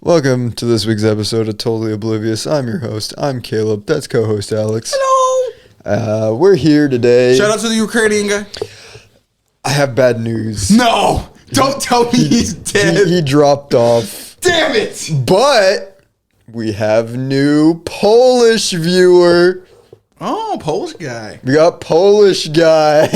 Welcome to this week's episode of Totally Oblivious. I'm your host. I'm Caleb. That's co-host Alex. Hello. We're here today. Shout out to the Ukrainian guy. I have bad news. No, don't tell me he's dead. He dropped off. Damn it. But we have new Polish viewer. Oh, Polish guy. We got Polish guy.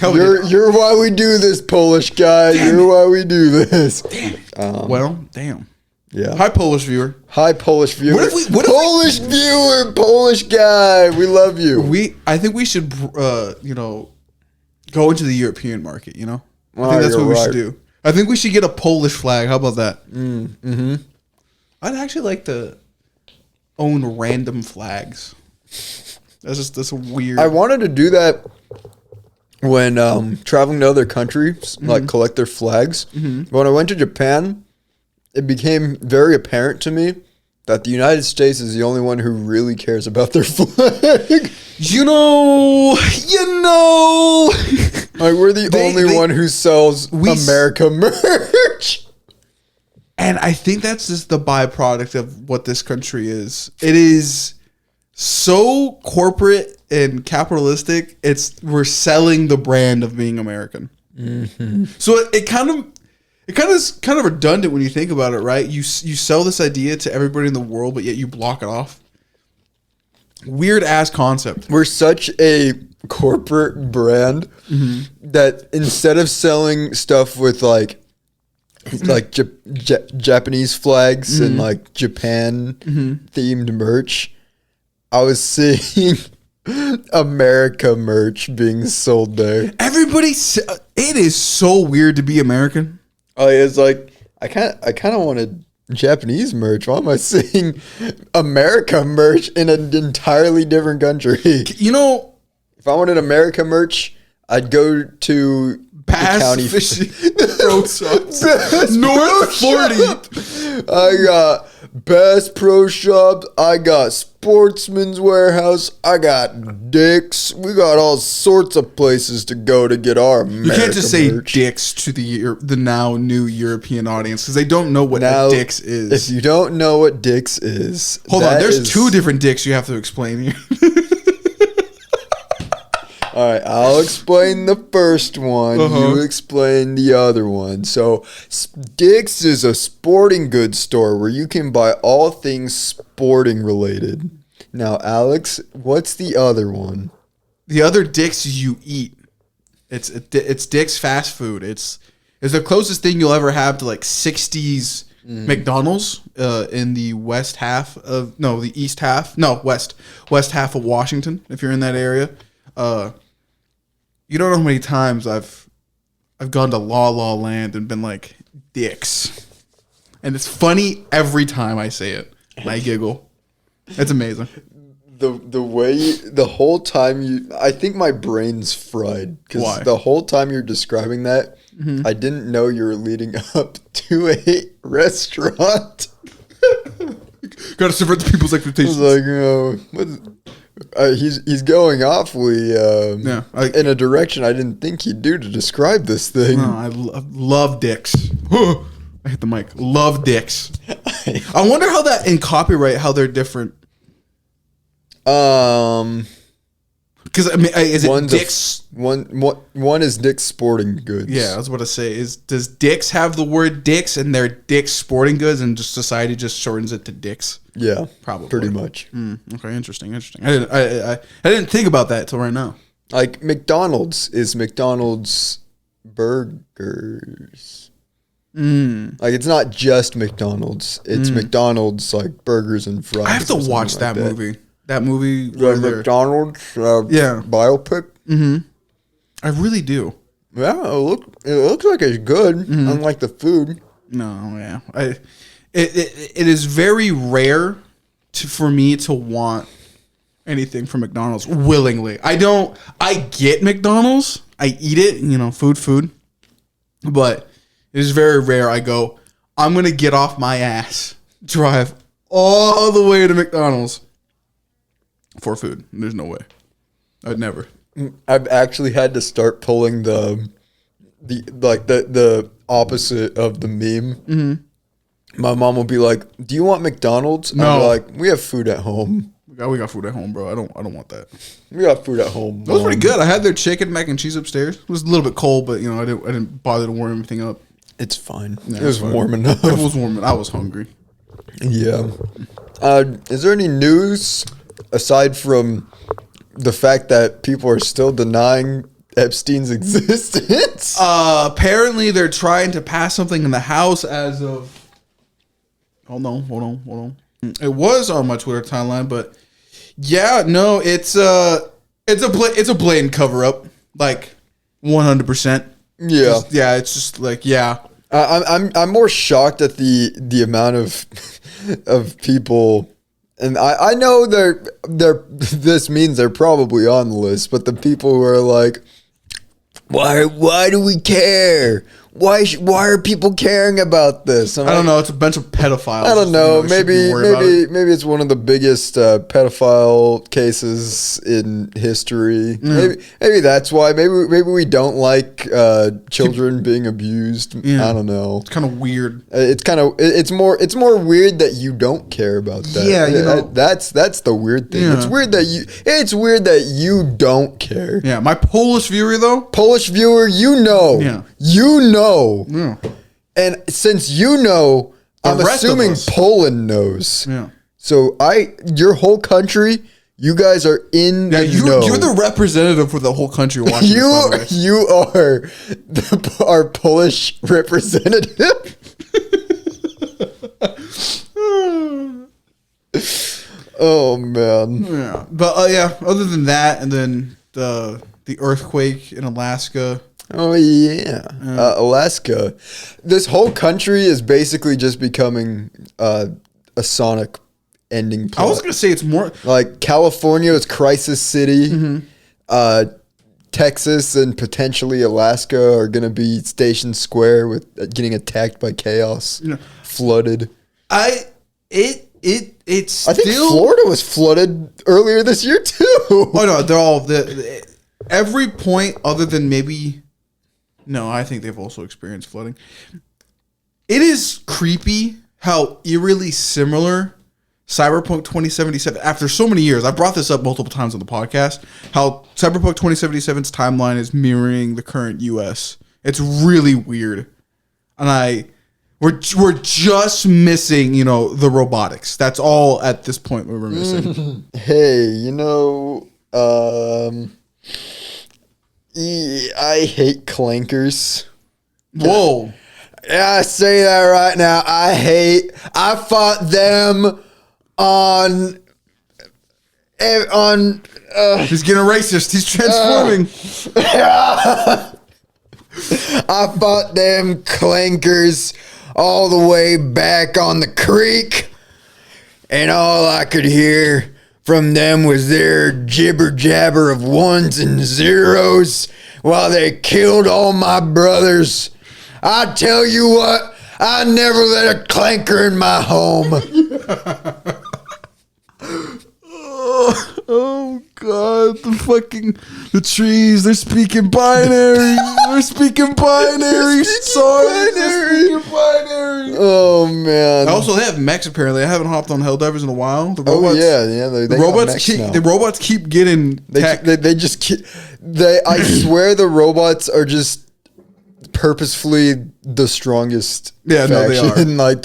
You're why we do this, Polish guy. You're why we do this. Damn it. Damn. Yeah. Hi, Polish viewer. Hi, Polish viewer. What if we- Polish viewer, Polish guy. We love you. I think we should, go into the European market. I think Oh, that's what you're we right. should do. I think we should get a Polish flag. How about that? Mm-hmm. I'd actually like to own random flags. That's weird. I wanted to do that when traveling to other countries, like collect their flags. But when I went to Japan, it became very apparent to me that the United States is the only one who really cares about their flag. You know. Like, we're the only one who sells America merch. And I think that's just the byproduct of what this country is. It is so corporate and capitalistic. We're selling the brand of being American. Mm-hmm. So it kind of is kind of redundant when you think about it, right? You sell this idea to everybody in the world, but yet you block it off. Weird ass concept. We're such a corporate brand that instead of selling stuff with like Japanese flags and like Japan themed merch, I was seeing America merch being sold there. It is so weird to be American. Oh, it's like I kind of wanted Japanese merch. Why am I seeing America merch in an entirely different country? If I wanted America merch, I'd go to Bass county Fishing Pro Shops, North Florida. I got Bass Pro Shops. I got Sportsman's Warehouse. I got Dick's. We got all sorts of places to go to get our America merch. You can't just say Dick's to the now new European audience because they don't know what Dick's is. If you don't know what Dick's is, hold on. There's two different Dicks you have to explain here. All right, I'll explain the first one. You explain the other one. So, Dick's is a sporting goods store where you can buy all things sporting related. Now, Alex, what's the other one? The other Dick's you eat. It's Dick's fast food. It's the closest thing you'll ever have to like 60s McDonald's in the west half of west half of Washington. If you're in that area. You don't know how many times I've gone to La La Land and been like, Dick's. And it's funny every time I say it. And I giggle. It's amazing. The way the whole time I think my brain's fried because the whole time you're describing that, I didn't know you were leading up to a restaurant. Got to subvert the people's expectations. He's going awfully in a direction I didn't think he'd do to describe this thing. No, I love Dick's. I hit the mic. Love Dick's. I wonder how that in copyright how they're different. Because is it Dick's? One is Dick's Sporting Goods. Yeah, I was about to say. Does Dick's have the word Dick's and they're Dick's Sporting Goods and just society just shortens it to Dick's? Yeah, probably. Pretty much. Okay, interesting. I didn't think about that till right now. Like McDonald's is McDonald's burgers. Like it's not just McDonald's. It's McDonald's like burgers and fries. I have to watch that movie. That movie. The McDonald's biopic. I really do. Yeah, it looks like it's good. Unlike the food. No, yeah. It is very rare for me to want anything from McDonald's willingly. I get McDonald's. I eat it, food. But it is very rare I go, I'm going to get off my ass, drive all the way to McDonald's for food. There's no way. I'd never. I've actually had to start pulling the opposite of the meme My mom will be like, "Do you want McDonald's?" No. I'll be like, "We have food at home. We got food at home, bro. I don't want that. We got food at home." It was pretty good. I had their chicken mac and cheese upstairs. It was a little bit cold, but I didn't bother to warm anything up. It's fine. Yeah, it was warm enough. It was warm. I was hungry. Yeah. Is there any news aside from the fact that people are still denying Epstein's existence? Apparently, they're trying to pass something in the House as of. Hold on. It was on my Twitter timeline, but yeah, no, it's a blatant cover up, like 100%. Yeah, it's just like yeah. I'm more shocked at the amount of people, and I know they're this means they're probably on the list, but the people who are like, why do we care? Why are people caring about this? I don't know. It's a bunch of pedophiles. I don't know. Maybe it's one of the biggest pedophile cases in history. Maybe that's why. Maybe we don't like children being abused. I don't know. It's kind of weird. It's more weird that you don't care about that. Yeah, that's the weird thing. Yeah. It's weird that you don't care. Yeah, my Polish viewer though. Yeah. You know. Yeah. And since I'm assuming Poland knows. Yeah. So your whole country, you guys are in the know. You're the representative for the whole country watching this, you are our Polish representative. Oh man. Yeah. But other than that, and then the earthquake in Alaska. Oh yeah, Alaska. This whole country is basically just becoming a Sonic ending plot. I was gonna say it's more like California is Crisis City. Texas and potentially Alaska are gonna be Station Square with getting attacked by chaos, flooded. I think Florida was flooded earlier this year too. Oh no, they're all every point other than maybe. No, I think they've also experienced flooding. It is creepy how eerily similar Cyberpunk 2077, after so many years, I brought this up multiple times on the podcast, how Cyberpunk 2077's timeline is mirroring the current US. It's really weird. And we're just missing, the robotics. That's all at this point we're missing. Hey, I hate clankers. Whoa. Yeah, I say that right now. I fought them on he's getting racist. He's transforming. I fought them clankers all the way back on the creek, and all I could hear from them was their jibber jabber of ones and zeros while they killed all my brothers. I tell you what, I never let a clanker in my home. Oh God, the trees, they're speaking binary. They're speaking binary. They're speaking binary. Oh man. Also, they have mechs apparently. I haven't hopped on Helldivers in a while. The robots, the robots keep getting tech. I swear the robots are just purposefully the strongest faction. No, they are. Like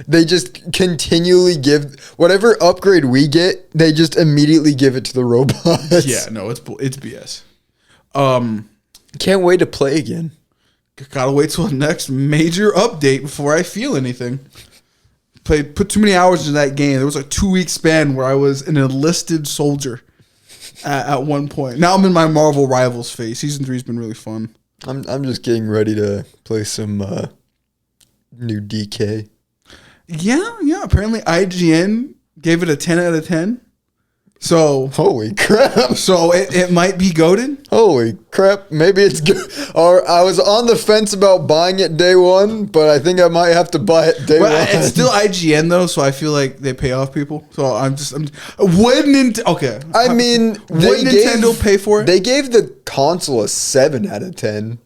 they just continually give whatever upgrade we get, they just immediately give it to the robots. Yeah, no, it's BS. Can't wait to play again. Gotta wait till the next major update before I feel anything. Put too many hours into that game. There was a 2-week span where I was an enlisted soldier at one point. Now I'm in my Marvel Rivals phase. Season 3 has been really fun. I'm just getting ready to play some new DK. Yeah. Apparently IGN gave it a 10 out of 10. So holy crap! So it might be goated. Holy crap! Maybe it's good. Or I was on the fence about buying it day one, but I think I might have to buy it day one. It's still IGN though, so I feel like they pay off people. So would Nintendo pay for it? They gave the console a 7 out of 10.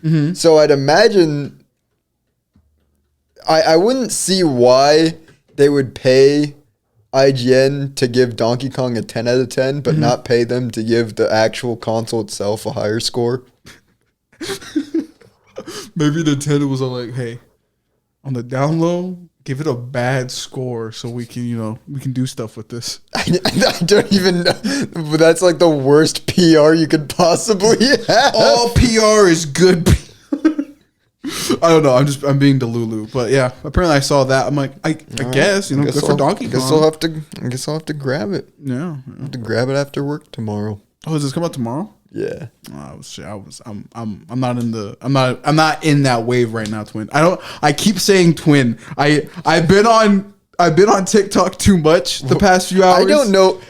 Mm-hmm. So I'd imagine. I wouldn't see why they would pay IGN to give Donkey Kong a 10 out of 10, but not pay them to give the actual console itself a higher score. Maybe Nintendo was all like, hey, on the down low, give it a bad score so we can, we can do stuff with this. I don't even know. But that's like the worst PR you could possibly have. All PR is good. I don't know. I'm being Delulu, but yeah. Apparently, I saw that. I'm like, I guess good for Donkey Kong. I guess I'll have to grab it. Yeah, I'll have to grab it after work tomorrow. Oh, does this come out tomorrow? Yeah. I'm not in that wave right now, Twin. I keep saying Twin. I've been on TikTok too much the past few hours. I don't know.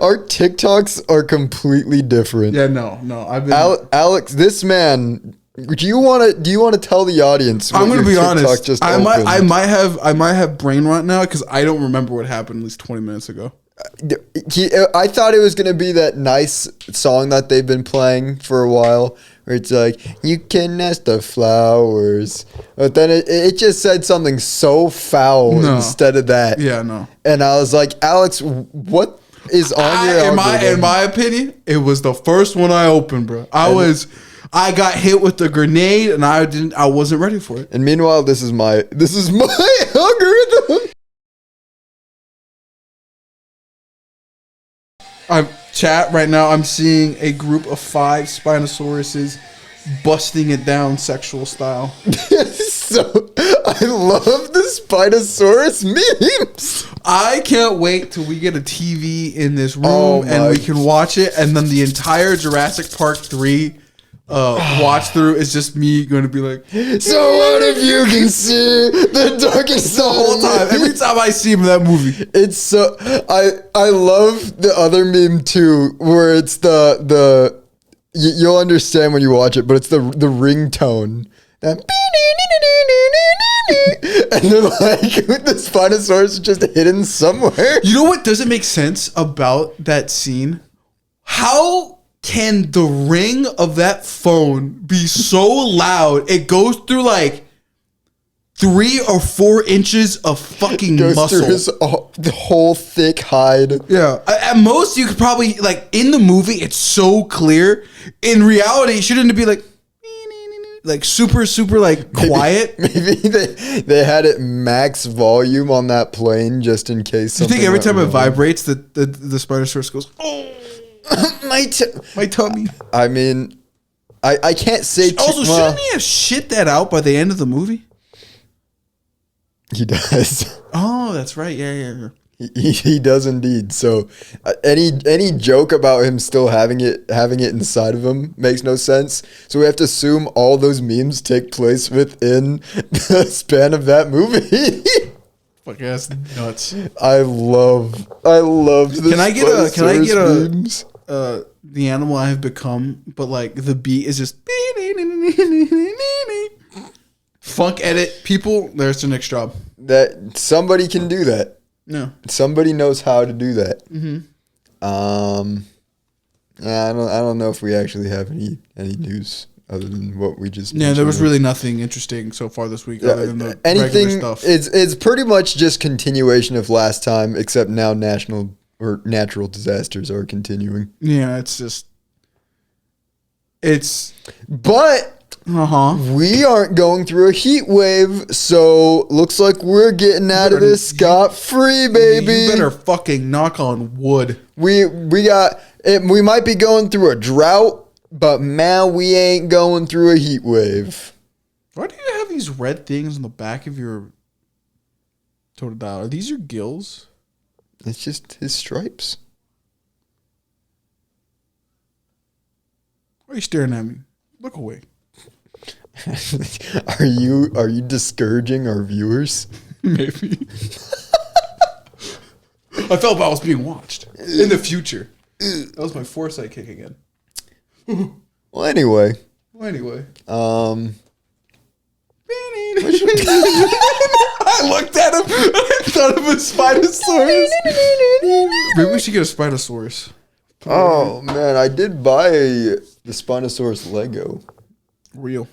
Our TikToks are completely different. Yeah, no. I've been Alex, this man. Do you want to tell the audience? I'm going to be honest. Just I might have brain rot now because I don't remember what happened at least 20 minutes ago. I thought it was going to be that nice song that they've been playing for a while, where it's like, you can nest the flowers. But then it just said something so foul instead of that. Yeah, no. And I was like, Alex, what is on your algorithm? In my opinion, it was the first one I opened, bro. I got hit with the grenade and I wasn't ready for it. And meanwhile, this is my algorithm. Chat right now. I'm seeing a group of 5 Spinosauruses busting it down sexual style. So I love the Spinosaurus memes. I can't wait till we get a TV in this room and we can watch it, and then the entire Jurassic Park 3 watch through is just me going to be like, so what if you can see the darkest the whole time? Every time I see him in that movie, it's so I love the other meme too, where it's the you'll understand when you watch it, but it's the ringtone. And they're like, the Spinosaurus is just hidden somewhere. You know what doesn't make sense about that scene? How can the ring of that phone be so loud? It goes through like 3 or 4 inches of fucking muscle. Through his the whole thick hide. Yeah. At most, you could probably, like, in the movie, it's so clear. In reality, it shouldn't be like super, super, like, quiet. Maybe they had it max volume on that plane just in case. You think every time it vibrates, the Spinosaurus goes, oh. My tummy. I mean, I can't say. Also, shouldn't he have shit that out by the end of the movie? He does. Oh, that's right. Yeah. He does indeed. So, any joke about him still having it inside of him makes no sense. So we have to assume all those memes take place within the span of that movie. Fuck ass nuts. I love this. Can I get memes? The animal I have become, but like the beat is just funk edit. People, there's the next job. That somebody can do that. No, somebody knows how to do that. Mm-hmm. I don't know if we actually have any news other than what we just. Yeah, there was really nothing interesting so far this week other than the regular stuff. It's pretty much just continuation of last time, except now national or natural disasters are continuing. Yeah, but we aren't going through a heat wave, so looks like we're getting out of this scot-free, baby. You better fucking knock on wood. We got it. We might be going through a drought, but man, we ain't going through a heat wave. Why do you have these red things on the back of your Totodile? Are these your gills? It's just his stripes. Why are you staring at me? Look away. Are you discouraging our viewers? Maybe. I felt I was being watched in the future. That was my foresight kick again. Well, anyway. I looked at him. I thought of a Spinosaurus. Maybe we should get a Spinosaurus. Oh man, I did buy the Spinosaurus Lego. Real.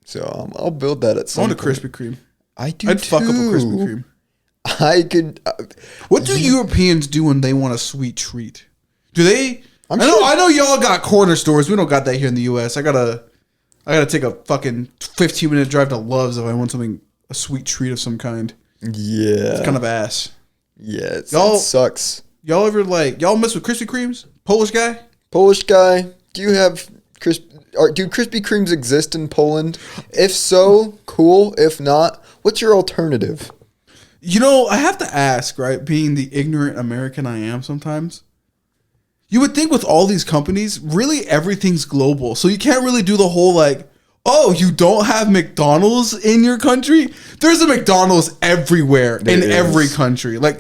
So I'll build that at I some want a point. Krispy Kreme. I do I'd too. fuck up a Krispy Kreme. I could. What do Europeans do when they want a sweet treat? Do they? I'm I sure- know y'all got corner stores. We don't got that here in the U.S. I gotta take a fucking 15-minute drive to Love's if I want a sweet treat of some kind. Yeah. It's kind of ass. Yeah, it Y'all- sucks. Y'all ever y'all mess with Krispy Kremes? Polish guy? Polish guy, do you have do Krispy Kremes exist in Poland? If so, cool. If not, what's your alternative? You know, I have to ask, right? Being the ignorant American I am sometimes, you would think with all these companies, really everything's global. So you can't really do the whole oh, you don't have McDonald's in your country? There's a McDonald's everywhere in every country. But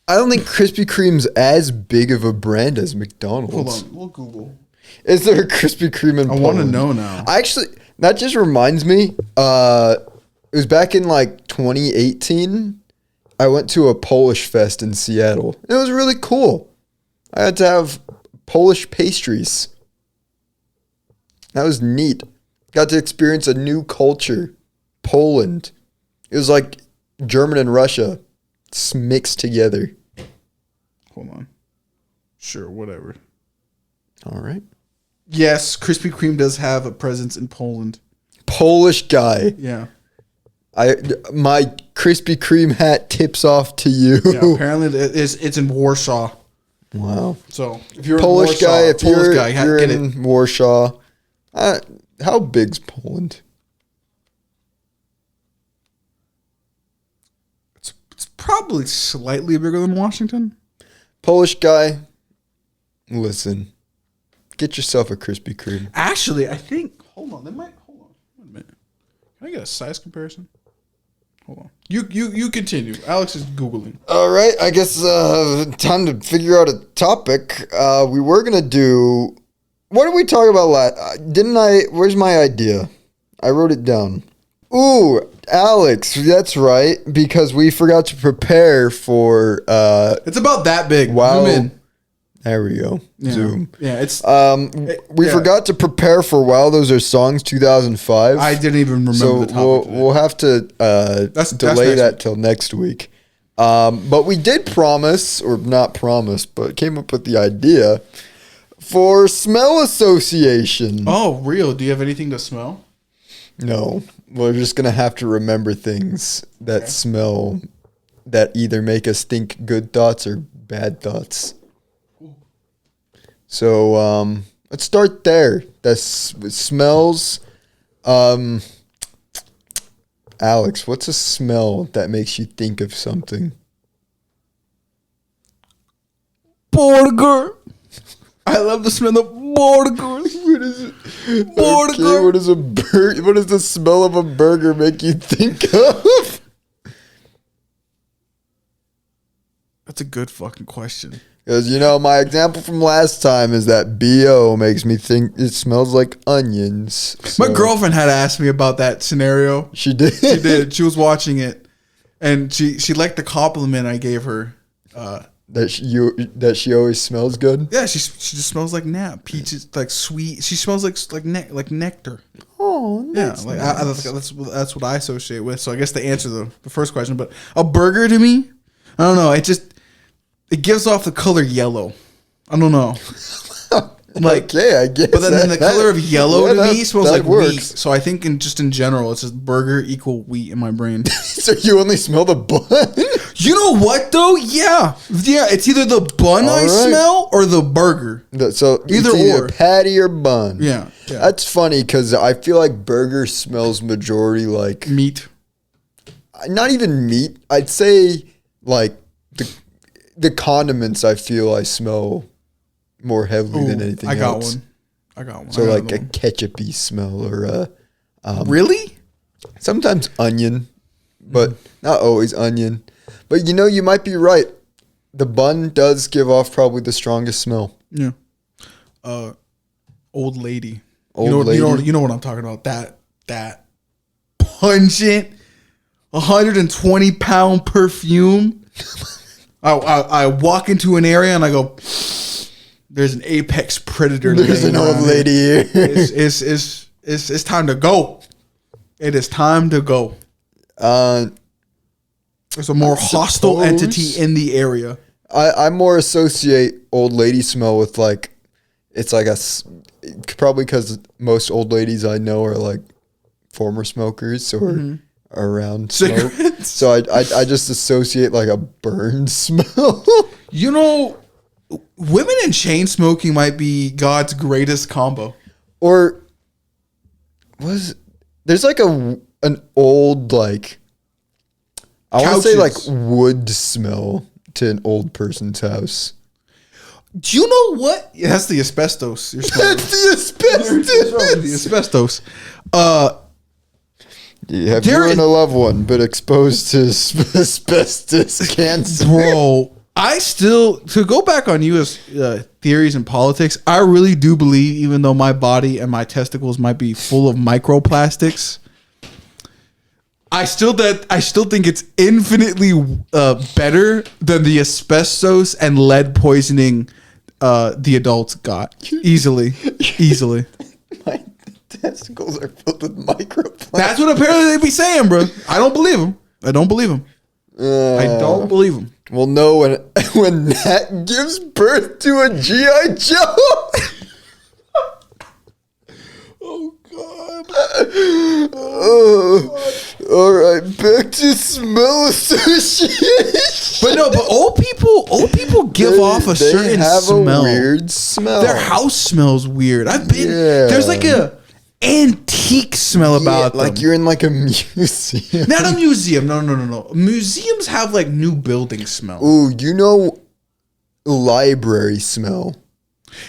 I don't think Krispy Kreme's as big of a brand as McDonald's. Hold on, we'll Google. Is there a Krispy Kreme in Poland? I want to know now. That just reminds me, it was back in 2018. I went to a Polish fest in Seattle. It was really cool. I had to have Polish pastries. That was neat. Got to experience a new culture. Poland. It was like German and Russia mixed together. Hold on. Sure, whatever. All right. Yes, Krispy Kreme does have a presence in Poland. Polish guy. Yeah. My Krispy Kreme hat tips off to you. Yeah, apparently it's in Warsaw. Wow. So if you're Polish in Warsaw, guy, if Polish guy, you're get in it. Warsaw, how big's Poland? It's probably slightly bigger than Washington. Polish guy, listen, get yourself a Krispy Kreme. Actually, I think. Hold on. Wait a minute. Can I get a size comparison? Hold on. You continue. Alex is Googling. All right, I guess time to figure out a topic. We were gonna do. What did we talk about last? Didn't I? Where's my idea? I wrote it down. Ooh, Alex, that's right, because we forgot to prepare for. It's about that big. Wow. Zoom in. There we go. Yeah. Zoom. Yeah, it's. We forgot to prepare for Wow Those Are Songs 2005. I didn't even remember So the topic. we'll have to That's delay next that till next week. But we did promise, or not promise, but came up with the idea for smell association. Oh, real? Do you have anything to smell? No, we're just gonna have to remember things that smell that either make us think good thoughts or bad thoughts. So let's start there. That smells. Alex, what's a smell that makes you think of something? Burger. I love the smell of burgers. What is it? Burger. Okay, what does the smell of a burger make you think of? That's a good fucking question. Because, my example from last time is that BO makes me think it smells like onions. My So- girlfriend had asked me about that scenario. She did. She did. She was watching it, and she liked the compliment I gave her. That she always smells good. Yeah, she just smells like peaches, like sweet. She smells like nectar. Oh, Yeah, like that's what I associate with. So I guess to answer the first question, but a burger to me, I don't know. It gives off the color yellow. I don't know. Okay, I guess. But then the color of yellow to me smells like works. wheat. So I think in general, it's just burger equal wheat in my brain. So you only smell the bun? You know what though? Yeah. It's either the bun I right. smell or the burger. So Either it's or. patty or bun. Yeah. That's funny because I feel like burger smells majority like Meat. not even meat. I'd say like the condiments. I feel I smell more heavily than anything I got else. one. I got one. So I got like another a one. ketchupy smell or Really? sometimes onion, but not always onion. But you might be right. The bun does give off probably the strongest smell. Yeah. Old lady. Old lady. You know what I'm talking about. That pungent 120-pound perfume. I walk into an area and I go, there's an apex predator. There's an laying old around lady here. It's It's time to go. It is time to go. There's a more hostile entity in the area. I more associate old lady smell with like, it's like probably because most old ladies I know are like former smokers or around smoke. Cigarettes. So I just associate like a burn smell. You know, women in chain smoking might be God's greatest combo. Or there's like an old like, I want to say like wood smell to an old person's house. Do you know what? Yeah, that's the asbestos. That's the asbestos. The asbestos. Have you and a loved one been exposed to asbestos cancer? Bro, to go back on U.S. Theories and politics, I really do believe, even though my body and my testicles might be full of microplastics, I still think it's infinitely better than the asbestos and lead poisoning the adults got. Easily. My testicles are filled with microplastics. That's what apparently they be saying, bro. I don't believe them. I don't believe them. Well, no, when Nat gives birth to a G.I. Joe. Oh, God. All right, back to smell association. But old people give off a certain smell. A weird smell. Their house smells weird. There's like a antique smell about them. Like you're in like a museum. Not a museum. No. Museums have like new building smell. Ooh, library smell.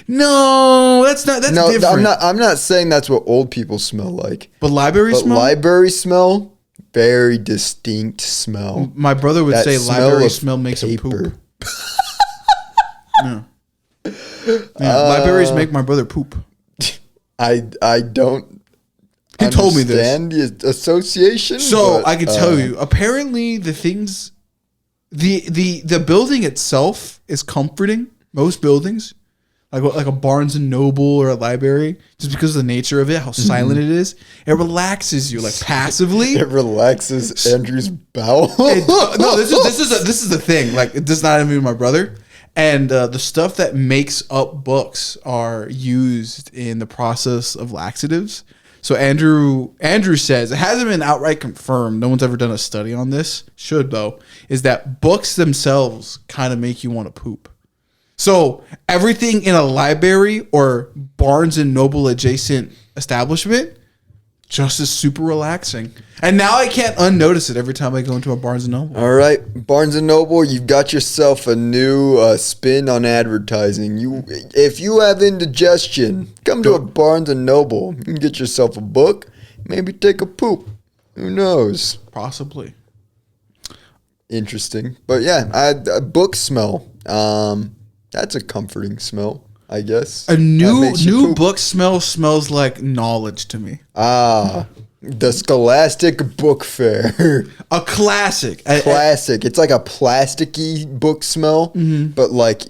No, that's different. I'm not saying that's what old people smell like. But library smell, very distinct smell. My brother would say library smell makes him poop. Yeah. Libraries make my brother poop. I don't. He told me this. Understand the association. So I can tell you. Apparently, the building itself is comforting. Most buildings, like a Barnes and Noble or a library, just because of the nature of it, how silent it is, it relaxes you like passively. It relaxes Andrew's bowel. No, this is the thing. Like, it does not have me with my brother. And the stuff that makes up books are used in the process of laxatives. So Andrew says, it hasn't been outright confirmed, no one's ever done a study on this, should though, is that books themselves kind of make you want to poop. So everything in a library or Barnes and Noble adjacent establishment just is super relaxing. And now I can't unnotice it every time I go into a Barnes & Noble. All right, Barnes & Noble, you've got yourself a new spin on advertising. If you have indigestion, come to a Barnes & Noble. You can get yourself a book, maybe take a poop. Who knows? Possibly. Interesting. But yeah, a book smell. That's a comforting smell, I guess. A new book smells like knowledge to me. The Scholastic Book Fair. A classic. It's like a plasticky book smell, but like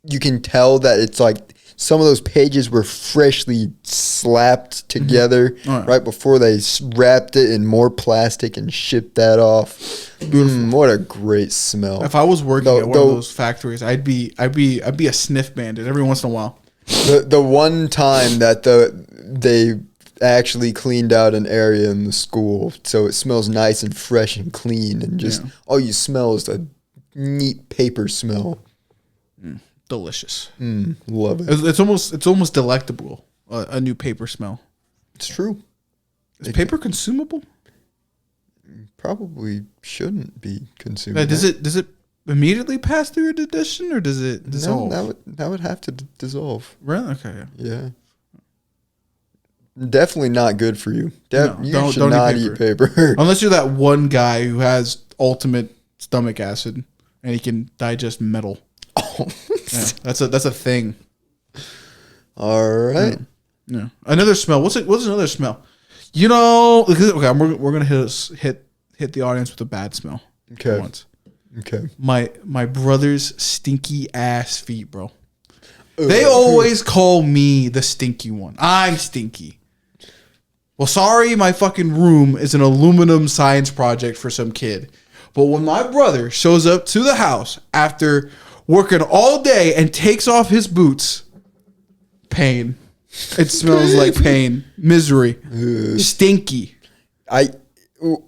you can tell that it's like some of those pages were freshly slapped together right before they wrapped it in more plastic and shipped that off. What a great smell. If I was working at one of those factories, I'd be a sniff bandit every once in a while. The one time that they actually cleaned out an area in the school so it smells nice and fresh and clean, and just all you smell is a neat paper smell. Delicious. Love it. It's almost delectable. A new paper smell. It's true. Is paper consumable? Probably shouldn't be consumable. Does it immediately pass through a digestion, or does it dissolve? No, that would have to dissolve. Really? Okay. Yeah. Definitely not good for you. You should not eat paper. Unless you're that one guy who has ultimate stomach acid and he can digest metal. Oh. Yeah, that's a thing. All right. Yeah. Another smell. What's another smell? You know, okay, we're gonna hit the audience with a bad smell. Okay. Once. Okay. My brother's stinky ass feet, bro. They always call me the stinky one. I'm stinky. Well, sorry, my fucking room is an aluminum science project for some kid. But when my brother shows up to the house after working all day and takes off his boots, pain. It smells like pain, misery, stinky.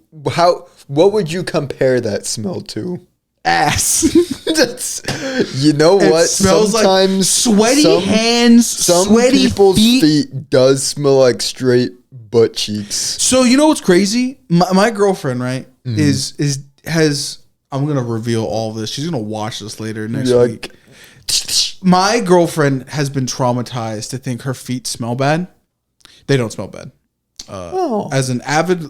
What would you compare that smell to? Ass. You know what? It smells sometimes like sweaty hands, some sweaty people's feet. does smell like straight butt cheeks. So you know what's crazy? My girlfriend, right, has I'm gonna reveal all of this. She's gonna watch this later next week. My girlfriend has been traumatized to think her feet smell bad. They don't smell bad. As an avid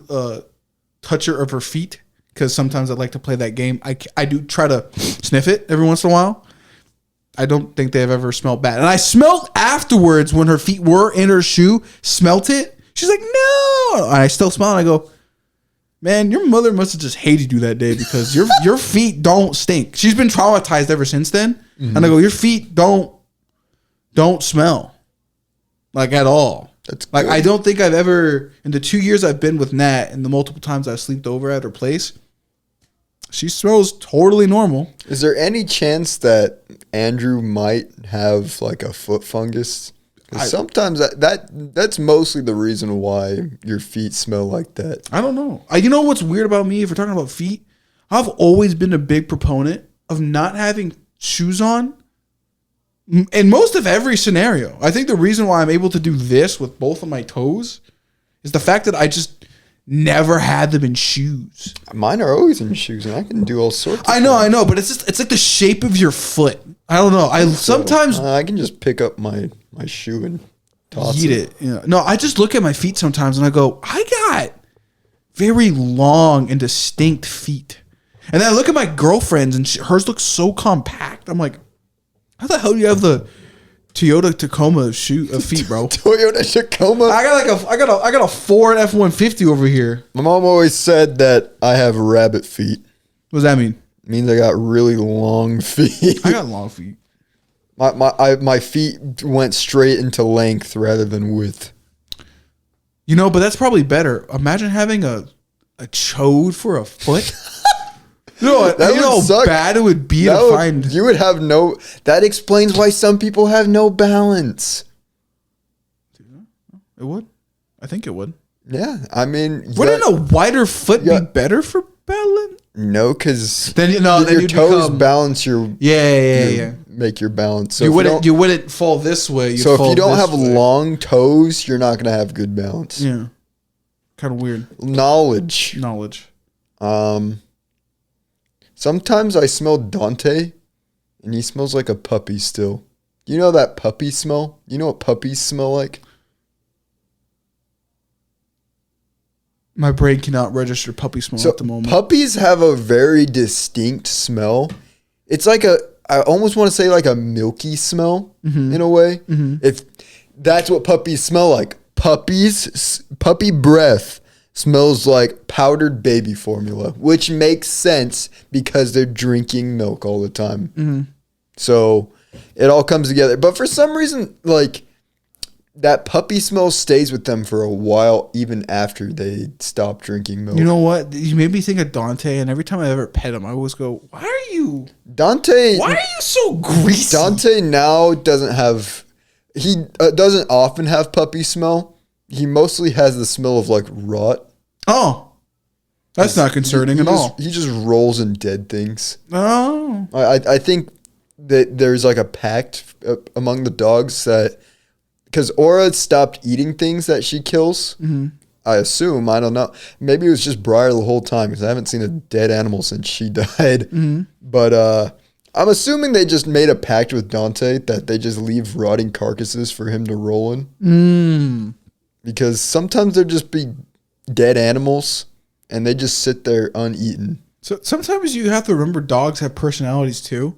toucher of her feet, because sometimes I like to play that game. I do try to sniff it every once in a while. I don't think they've ever smelled bad. And I smelled afterwards when her feet were in her shoe, smelt it. She's like, no. And I still smell it. And I go, man, your mother must have just hated you that day because your feet don't stink. She's been traumatized ever since then. Mm-hmm. And I go, your feet don't smell like at all. That's like, I don't think I've ever, in the 2 years I've been with Nat and the multiple times I've slept over at her place, she smells totally normal. Is there any chance that Andrew might have like a foot fungus? Sometimes that's mostly the reason why your feet smell like that. I don't know. You know what's weird about me? If we're talking about feet, I've always been a big proponent of not having shoes on in most of every scenario. I think the reason why I'm able to do this with both of my toes is the fact that I just never had them in shoes. Mine are always in shoes, and I can do all sorts of things. I know, but it's like the shape of your foot. I don't know. I can just pick up my shoe and toss it. Yeah. No, I just look at my feet sometimes and I go, I got very long and distinct feet. And then I look at my girlfriend's and hers looks so compact. I'm like, how the hell do you have the Toyota Tacoma of feet, bro? Toyota Tacoma? I got a Ford F-150 over here. My mom always said that I have rabbit feet. What does that mean? It means I got really long feet. I got long feet. My feet went straight into length rather than width. You know, but that's probably better. Imagine having a chode for a foot. No, you know how bad it would be to find. You would have no. That explains why some people have no balance. It would. I think it would. Yeah, I mean, wouldn't a wider foot be better for balance? No, because then your toes balance your yeah. Make your balance. So you wouldn't fall this way. So if you don't have long toes, you're not gonna have good balance. Yeah, kind of weird. Knowledge. Sometimes I smell Dante, and he smells like a puppy still. You know that puppy smell? You know what puppies smell like? My brain cannot register puppy smell at the moment. Puppies have a very distinct smell. It's like I almost want to say like a milky smell in a way. Mm-hmm. If that's what puppies smell like. Puppy breath smells like powdered baby formula, which makes sense because they're drinking milk all the time. Mm-hmm. So it all comes together. But for some reason, like, that puppy smell stays with them for a while, even after they stop drinking milk. You know what? You made me think of Dante, and every time I ever pet him, I always go, why are you so greasy? Dante now doesn't have... He doesn't often have puppy smell. He mostly has the smell of, like, rot. Oh. That's not concerning at all. He just rolls in dead things. Oh. I think that there's, like, a pact among the dogs that... Because Aura stopped eating things that she kills. Mm-hmm. I assume. I don't know. Maybe it was just Briar the whole time because I haven't seen a dead animal since she died. Mm-hmm. But I'm assuming they just made a pact with Dante that they just leave rotting carcasses for him to roll in. Mm. Because sometimes there just be dead animals and they just sit there uneaten. So sometimes you have to remember dogs have personalities too.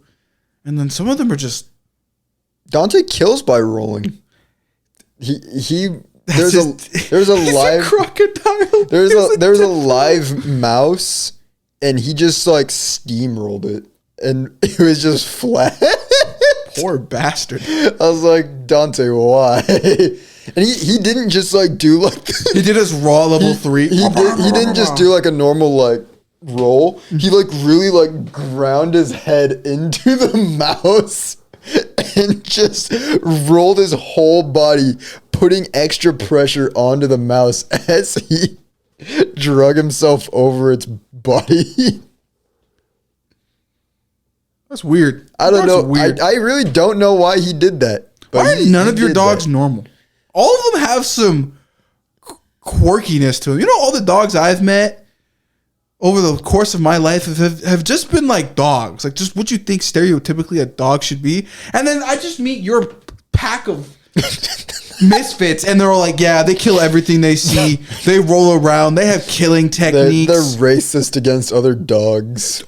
And then some of them are just... Dante kills by rolling. There's a live crocodile. There's a live mouse, and he just like steamrolled it, and it was just flat. Poor bastard. I was like, Dante, why? And he didn't just like do like He did his raw level 3. He didn't just do like a normal like roll. He like really like ground his head into the mouse and just rolled his whole body, putting extra pressure onto the mouse as he drug himself over its body. That's weird. I don't know. I really don't know why he did that. Why are none of your dogs normal? All of them have some quirkiness to them. You know, all the dogs I've met over the course of my life have just been like dogs. Like just what you think stereotypically a dog should be. And then I just meet your pack of misfits and they're all like, yeah, they kill everything they see. They roll around. They have killing techniques. They're racist against other dogs.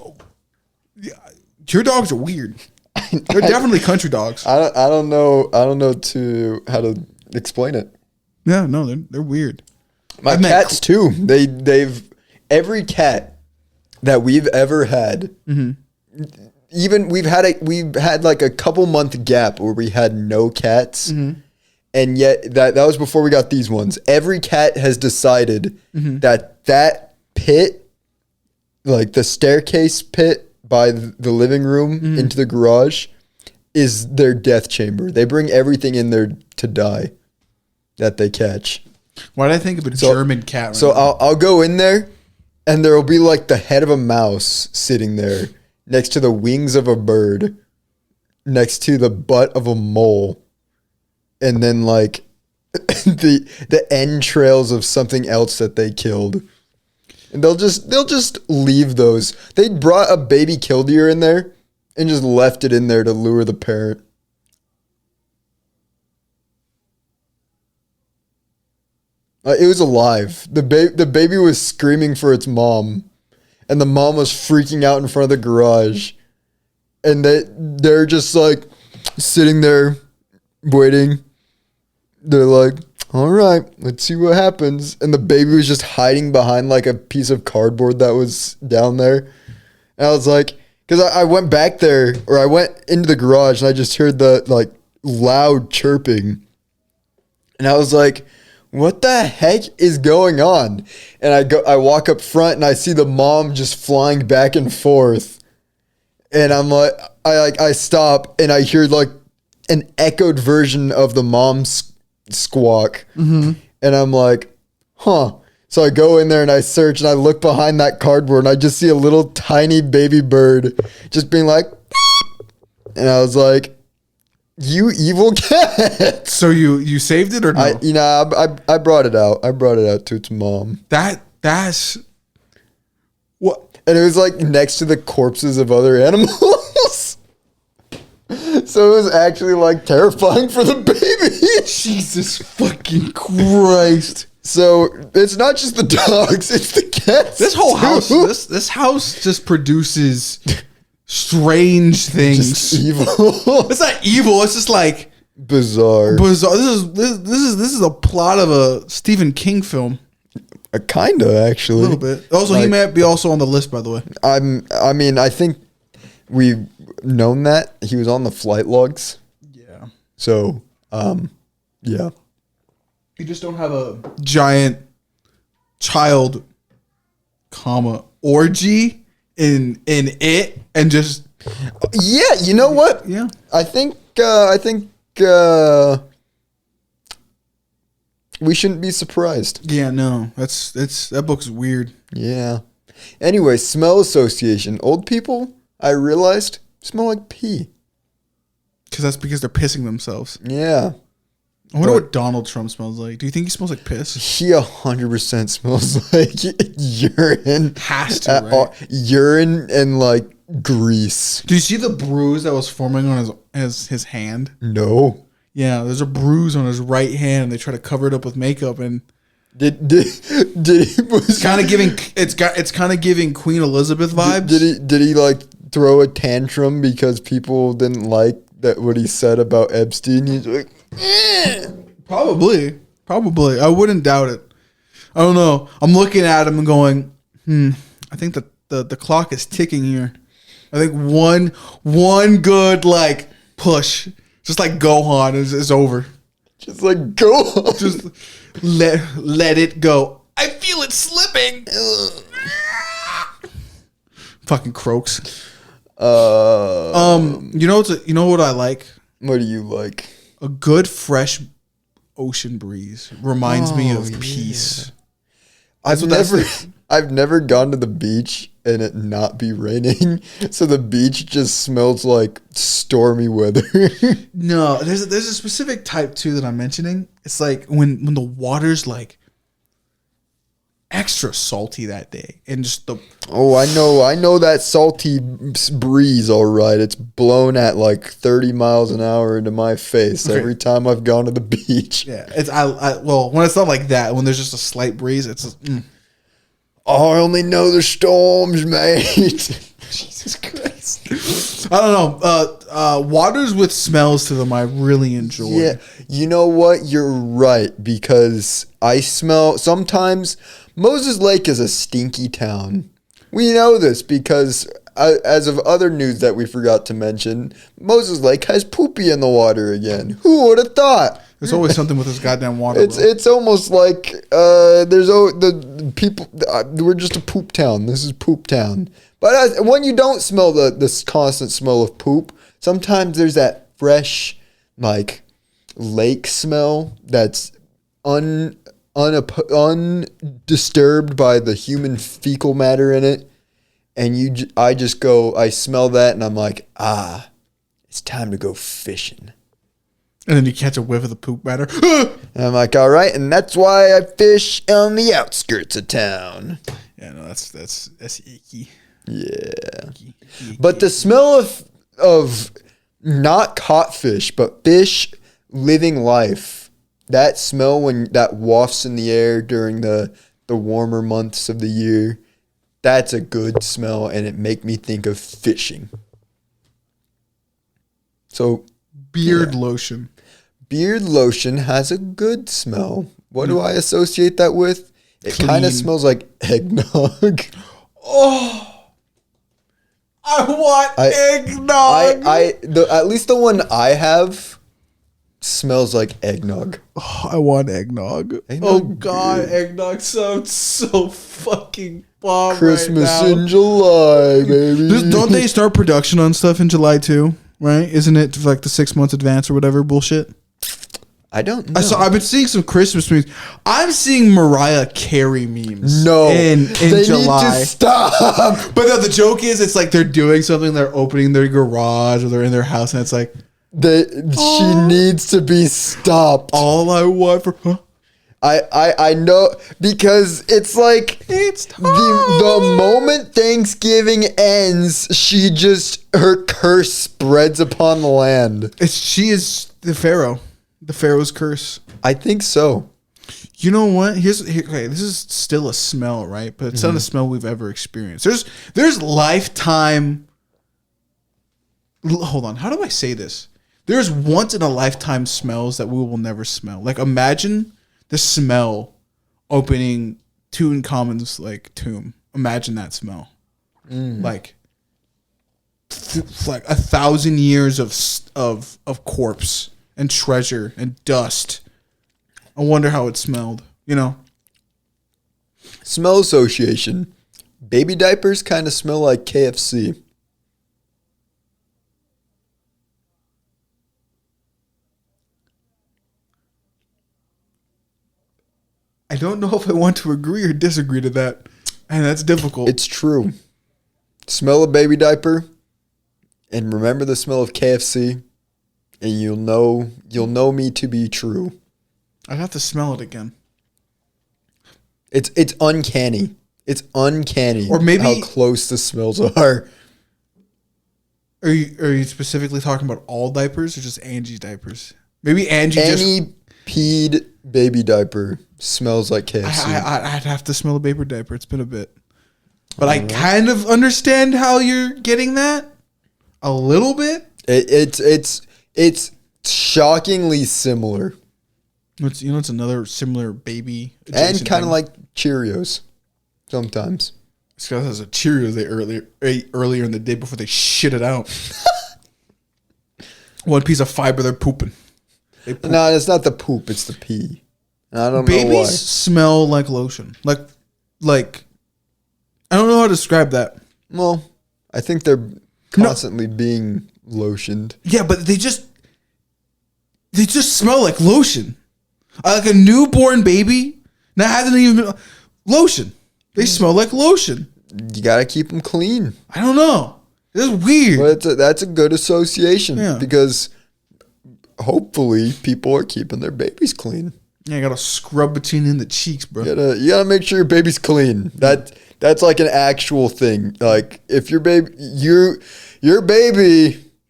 Your dogs are weird. They're definitely country dogs. I don't know how to explain it. Yeah, no, they're weird. My cats too. They've every cat that we've ever had. Even we've had like a couple month gap where we had no cats, and yet that was before we got these ones. Every cat has decided that pit, like the staircase pit by the living room into the garage, is their death chamber. They bring everything in there to die that they catch. Why did I think of a German cat? Right so now? I'll go in there, and there will be like the head of a mouse sitting there next to the wings of a bird, next to the butt of a mole, and then like the entrails of something else that they killed. And they'll just leave those. They brought a baby killdeer in there and just left it in there to lure the parent. It was alive. The baby was screaming for its mom, and the mom was freaking out in front of the garage. And they're just like sitting there waiting. They're like, all right, let's see what happens. And the baby was just hiding behind like a piece of cardboard that was down there. And I was like, because I went back there, or I went into the garage, and I just heard the like loud chirping. And I was like, what the heck is going on? And I walk up front, and I see the mom just flying back and forth. And I'm like, I stop, and I hear like an echoed version of the mom's squawk. And I'm like, huh. So I go in there and I search, and I look behind that cardboard, and I just see a little tiny baby bird just being like, beep. And I was like, you evil cat. So you saved it or no? I brought it out. I brought it out to its mom. That's what? And it was like next to the corpses of other animals. So it was actually like terrifying for the baby. Jesus fucking Christ. So it's not just the dogs, it's the cats. This whole house, this house just produces strange things. Just evil. It's not evil. It's just like bizarre. This is a plot of a Stephen King film. Kinda, actually. A little bit. Also, he might be also on the list, by the way. I think we've known that he was on the flight logs. Yeah. So, yeah. You just don't have a giant child, orgy in it, and just yeah. You know what? Yeah. I think we shouldn't be surprised. Yeah. No. That book's weird. Yeah. Anyway, smell association. Old people, I realized, smell like pee. Because they're pissing themselves. Yeah. I wonder what Donald Trump smells like. Do you think he smells like piss? He 100% smells like urine. Has to, right? Urine and like grease. Do you see the bruise that was forming on his hand? No. Yeah, there's a bruise on his right hand. They try to cover it up with makeup, and did he was kind of giving it's kind of giving Queen Elizabeth vibes. Did he like throw a tantrum because people didn't like that what he said about Epstein? He's like, Probably. I wouldn't doubt it. I don't know. I'm looking at him and going, I think that the clock is ticking here. I think one good like push, just like Gohan is over. Just like go on. Just let it go. I feel it slipping. Fucking croaks. You know what I like? What do you like? A good fresh ocean breeze reminds me of peace. I've never gone to the beach and it not be raining, so the beach just smells like stormy weather. No, there's a specific type too that I'm mentioning. It's like when the water's like extra salty that day, and just the I know that salty breeze. All right, it's blown at like 30 miles an hour into my face every time I've gone to the beach. Yeah, it's well, when it's not like that, when there's just a slight breeze, it's just, Oh, I only know the storms, mate. Jesus Christ. I don't know. Waters with smells to them I really enjoy. Yeah, you know what? You're right, because I smell sometimes. Moses Lake is a stinky town. We know this because, as of other news that we forgot to mention, Moses Lake has poopy in the water again. Who would have thought? There's always something with this goddamn water. It's almost like the people. We're just a poop town. This is poop town. But when you don't smell this constant smell of poop, sometimes there's that fresh, like, lake smell that's undisturbed by the human fecal matter in it, and I smell that, and I'm like, it's time to go fishing. And then you catch a whiff of the poop matter. And I'm like, all right, and that's why I fish on the outskirts of town. Yeah, no, that's icky. Yeah, but the smell of not caught fish, but fish living life. That smell when that wafts in the air during the warmer months of the year, that's a good smell, and it make me think of fishing. So, beard lotion. Beard lotion has a good smell. What do I associate that with? It kind of smells like eggnog. Oh, I want eggnog. At least the one I have smells like eggnog. Oh, I want eggnog. Oh God, eggnog sounds so fucking bomb. Christmas right now. in July, baby. Don't they start production on stuff in July too? Right? Isn't it like the 6 months advance or whatever bullshit? I don't know. I've been seeing some Christmas memes. I'm seeing Mariah Carey memes. No, in July. Need to stop. But no, the joke is, it's like they're doing something. They're opening their garage or they're in their house, and it's like she needs to be stopped. All I want for. I know, because it's like It's time. the moment Thanksgiving ends, her curse spreads upon the land. She is the Pharaoh. The Pharaoh's curse. I think so. You know what? Okay, this is still a smell, right? But it's not a smell we've ever experienced. There's lifetime. Hold on. How do I say this? There's once in a lifetime smells that we will never smell. Like, imagine the smell opening Tutankhamun's like tomb. Imagine that smell. Like 1,000 years of corpse and treasure and dust. I wonder how it smelled, you know? Smell association. Baby diapers kind of smell like KFC. I don't know if I want to agree or disagree to that. And that's difficult. It's true. Smell a baby diaper and remember the smell of KFC, and you'll know me to be true. I'd have to smell it again. It's uncanny. It's uncanny. Or maybe how close the smells are. Are you specifically talking about all diapers or just Angie's diapers? Maybe Angie Any peed baby diaper smells like KFC. I'd have to smell a baby diaper. It's been a bit. But I kind of understand how you're getting that. A little bit. It's shockingly similar. It's another similar baby. And kind of like Cheerios sometimes. This guy has a Cheerios they ate earlier in the day before they shit it out. One piece of fiber they're pooping. No, it's not the poop. It's the pee. And I don't know why. Babies smell like lotion. Like I don't know how to describe that. Well, I think they're constantly being lotioned. Yeah, but they just smell like lotion. Like a newborn baby that hasn't even been lotion. They smell like lotion. You gotta keep them clean. I don't know. This is weird. But that's a good association because hopefully people are keeping their babies clean. Yeah, you gotta scrub between the cheeks, bro. You gotta make sure your baby's clean. That's like an actual thing. Like if your baby,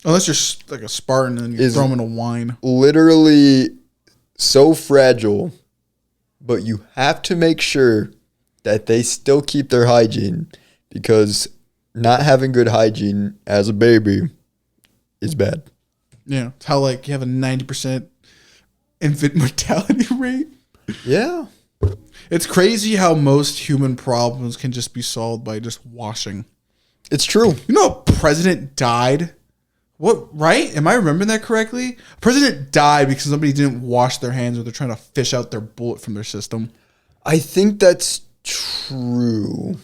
unless you're like a Spartan and you throw them in a wine, literally so fragile, but you have to make sure that they still keep their hygiene because not having good hygiene as a baby is bad. Yeah, it's how like you have a 90% infant mortality rate. Yeah. It's crazy how most human problems can just be solved by just washing. It's true. You know, a president died. What, right? Am I remembering that correctly? A president died because somebody didn't wash their hands or they're trying to fish out their bullet from their system. I think that's true.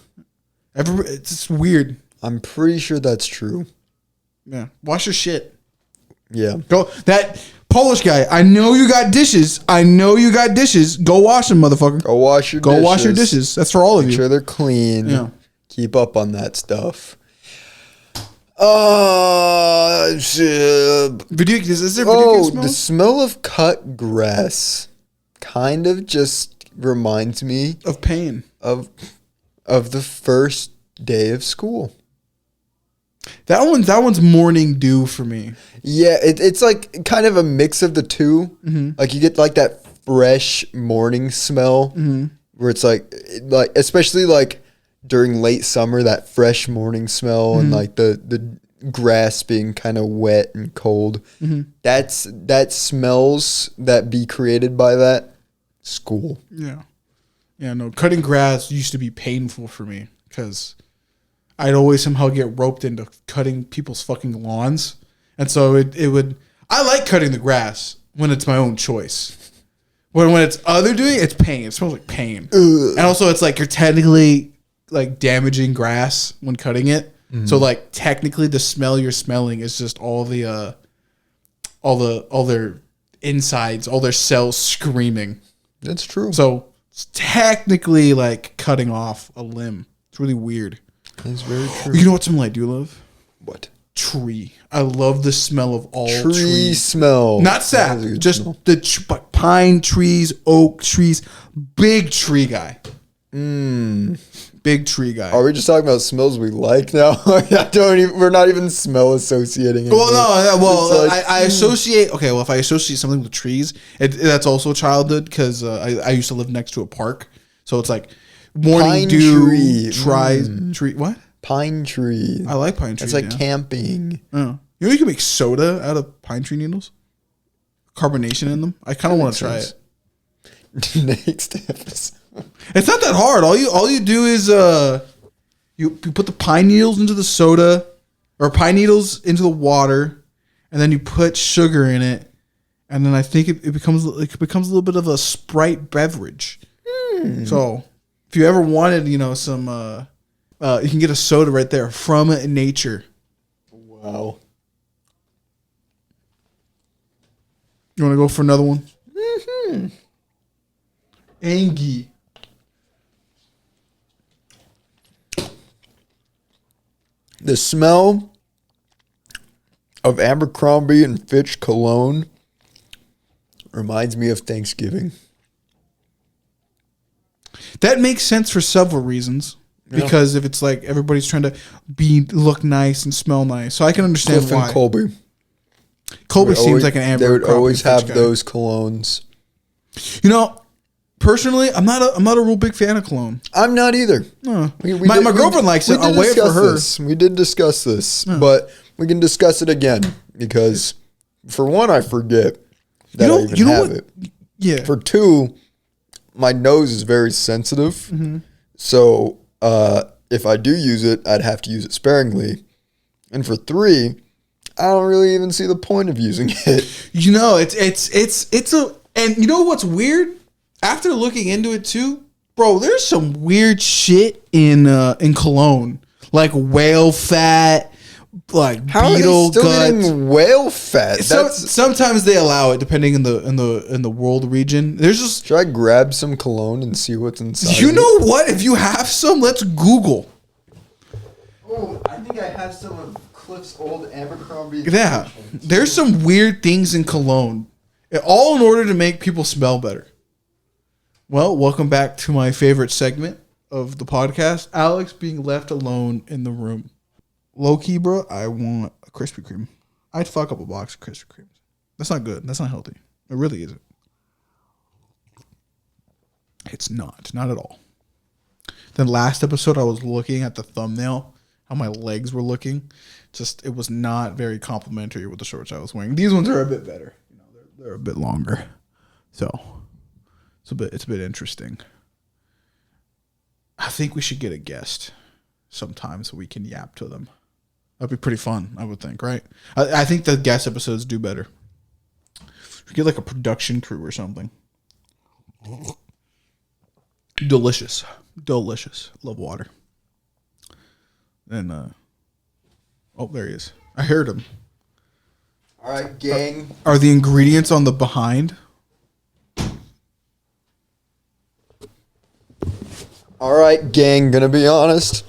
It's just weird. I'm pretty sure that's true. Yeah. Wash your shit. Yeah. Go. That Polish guy, I know you got dishes. Go wash them, motherfucker. Go wash your dishes. Go wash your dishes. That's for all of you. Make sure they're clean. Yeah. Keep up on that stuff. Video, is there video game smell? The smell of cut grass kind of just reminds me of pain. Of the first day of school. That one's morning dew for me. Yeah, it's like kind of a mix of the two. Mm-hmm. Like you get like that fresh morning smell where it's like especially like during late summer, that fresh morning smell and like the grass being kind of wet and cold. Mm-hmm. That smells that be created by that school. Yeah. Yeah, no, cutting grass used to be painful for me because I'd always somehow get roped into cutting people's fucking lawns. And so it would, I like cutting the grass when it's my own choice. When it's other doing it, it's pain. It smells like pain. Ugh. And also it's like you're technically like damaging grass when cutting it. Mm-hmm. So like technically the smell you're smelling is just all their insides, all their cells screaming. That's true. So it's technically like cutting off a limb. It's really weird. That's very true. You know what smell I do love? What? Tree. I love the smell of all tree trees. Smell. Not sap. Just smell. The pine trees, oak trees. Big tree guy. Big tree guy. Are we just talking about smells we like now? We're not even smell associating it. Well, no. Well, like, I associate. Okay, well, if I associate something with trees, that's also childhood because I used to live next to a park, so it's like morning pine dew, tree. Tree. What? Pine tree. I like pine trees. It's like camping. Oh. You know you can make soda out of pine tree needles? Carbonation in them? I kind of want to try it. Next episode. It's not that hard. All you do is you put the pine needles into the soda or pine needles into the water, and then you put sugar in it, and then I think it becomes a little bit of a Sprite beverage. So if you ever wanted, some you can get a soda right there from nature. Wow. You want to go for another one? Mm-hmm. Angie. The smell of Abercrombie and Fitch cologne reminds me of Thanksgiving. That makes sense for several reasons. Yeah. Because if it's like everybody's trying to look nice and smell nice, so I can understand Cliff why. And Colby. Colby seems like an Abercrombie. They would always have guy. those colognes. Personally, I'm not a real big fan of cologne. I'm not either. No. My girlfriend likes it. I'll wait for her. We did discuss this, but we can discuss it again because, for one, I forget that I even have it. Yeah. For two, my nose is very sensitive, so if I do use it, I'd have to use it sparingly. And for three, I don't really even see the point of using it. You know, and you know what's weird? After looking into it too, bro, there's some weird shit in cologne, like whale fat, like How beetle are they still gut. getting whale fat? So, sometimes they allow it depending in the world region. There's just Should I grab some cologne and see what's inside? you know what? If you have some, let's Google. Oh, I think I have some of Cliff's old Abercrombie. Yeah, there's some weird things in cologne, all in order to make people smell better. Well, welcome back to my favorite segment of the podcast, Alex being left alone in the room. Low key, bro, I want a Krispy Kreme. I'd fuck up a box of Krispy Kremes. That's not good. That's not healthy. It really isn't. It's not at all. Then last episode, I was looking at the thumbnail, how my legs were looking. Just, it was not very complimentary with the shorts I was wearing. These ones are a bit better. You know, they're a bit longer. So, it's a bit interesting. I think we should get a guest sometime so we can yap to them. That'd be pretty fun, I would think, right? I think the guest episodes do better. We get like a production crew or something. Delicious. Love water. And oh, there he is. I heard him. All right, gang. Are the ingredients on the behind? All right, gang. Gonna be honest.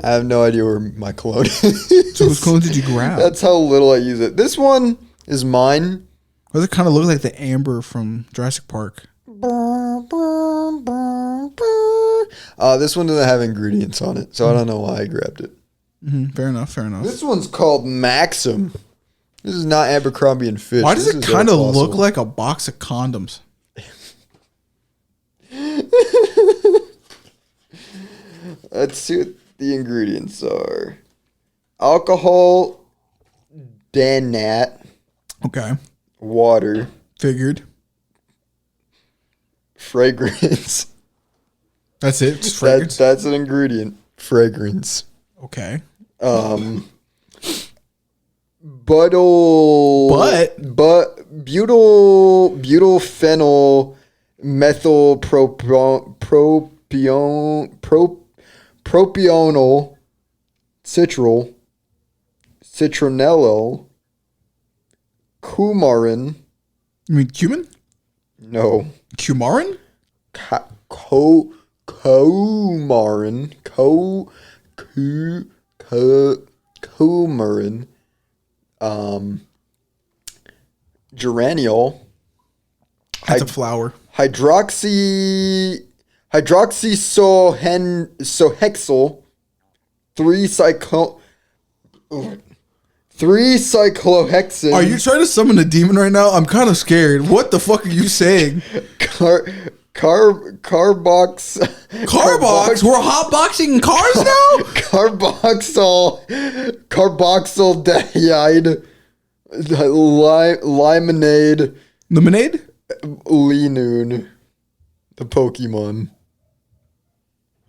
I have no idea where my cologne is. So whose cologne did you grab? That's how little I use it. This one is mine. Does it kind of look like the amber from Jurassic Park? This one doesn't have ingredients on it, so I don't know why I grabbed it. Mm-hmm. Fair enough. This one's called Maxim. This is not Abercrombie and Fitch. Why does it kind of look like a box of condoms? Let's see what the ingredients are. Alcohol, danat, Okay. water, Figured. fragrance. That's it? Just fragrance? That's an ingredient. Fragrance. Okay. Butylphenyl propional citronellal coumarin. You mean cumin? No. Cumarin? Coumarin. Coumarin. Geraniol. That's a flower. Hydroxysohexyl. 3-cyclohexane. Are you trying to summon a demon right now? I'm kind of scared. What the fuck are you saying? Carbox. Carbox? We're hotboxing cars now? Carboxyldiide. Limonade. Lemonade? Linoon. The Pokemon.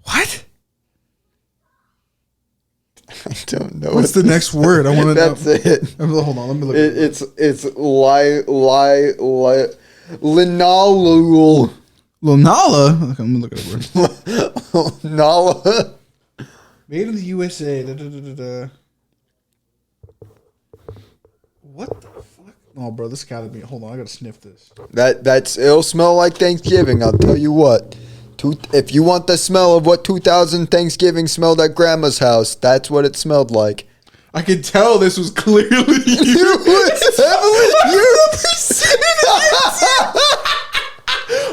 What? I don't know. What's the next word? I want to know. That's it. Hold on, let me look. It's linalool. Lunala? Okay, let me look at the word. Nala. Made in the USA. What the fuck? Oh, bro, this gotta be. Hold on, I gotta sniff this. It'll smell like Thanksgiving. I'll tell you what. If you want the smell of what 2000 Thanksgiving smelled at Grandma's house, that's what it smelled like. I could tell this was clearly you. It's heavily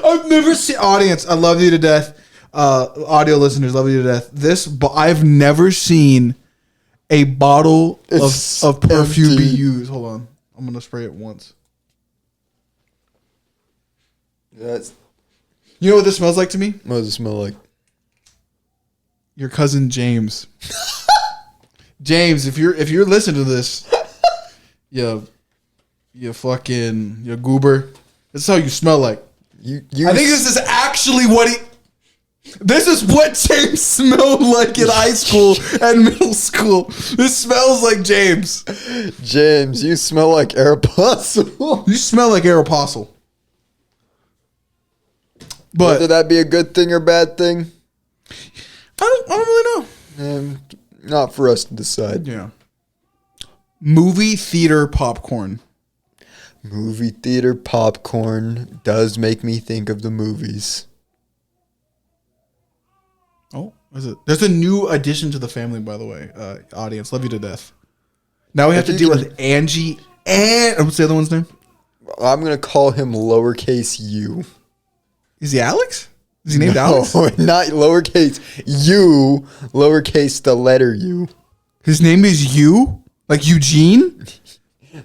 I've never seen audience. I love you to death. Audio listeners, love you to death. I've never seen a bottle of perfume be used. Hold on, I'm gonna spray it once. You know what this smells like to me? What does it smell like? Your cousin James. James, if you're listening to this, you goober. This is how you smell like. I think this is actually what he. This is what James smelled like in high school and middle school. This smells like James. James, you smell like Aeropostale. You smell like Aeropostale. But whether that be a good thing or bad thing, I don't really know. Not for us to decide. Yeah. Movie theater popcorn. Movie theater popcorn does make me think of the movies. Oh, is it? There's a new addition to the family, by the way. Audience, love you to death. Now we have to deal with Angie and what's the other one's name? I'm gonna call him lowercase u. Is he Alex? Is he named Alex? No, not lowercase u, lowercase the letter u. His name is you, like Eugene,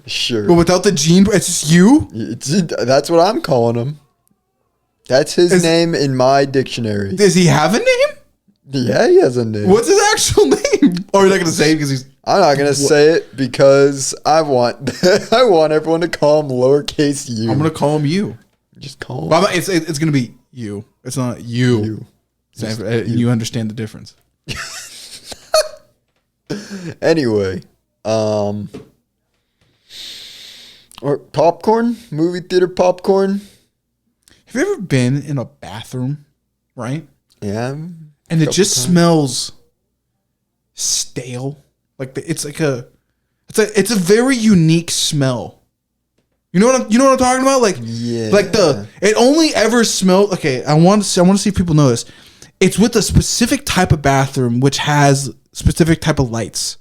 Sure. but without the gene. It's just you. That's what I'm calling him. That's his name in my dictionary. Does he have a name? Yeah, he has a name. What's his actual name? Or you're not gonna say it because he's. I'm not gonna say it because I want I want everyone to call him lowercase u. I'm gonna call him you. Just call him. Well, it's gonna be you. It's not you. You understand the difference. Anyway, or popcorn, movie theater popcorn. Have you ever been in a bathroom, right? Yeah. And it just smells stale. Like it's a very unique smell. You know what I'm talking about? Like Yeah. like it only ever smelled. Okay, I want to see if people know this. It's with a specific type of bathroom which has specific type of lights.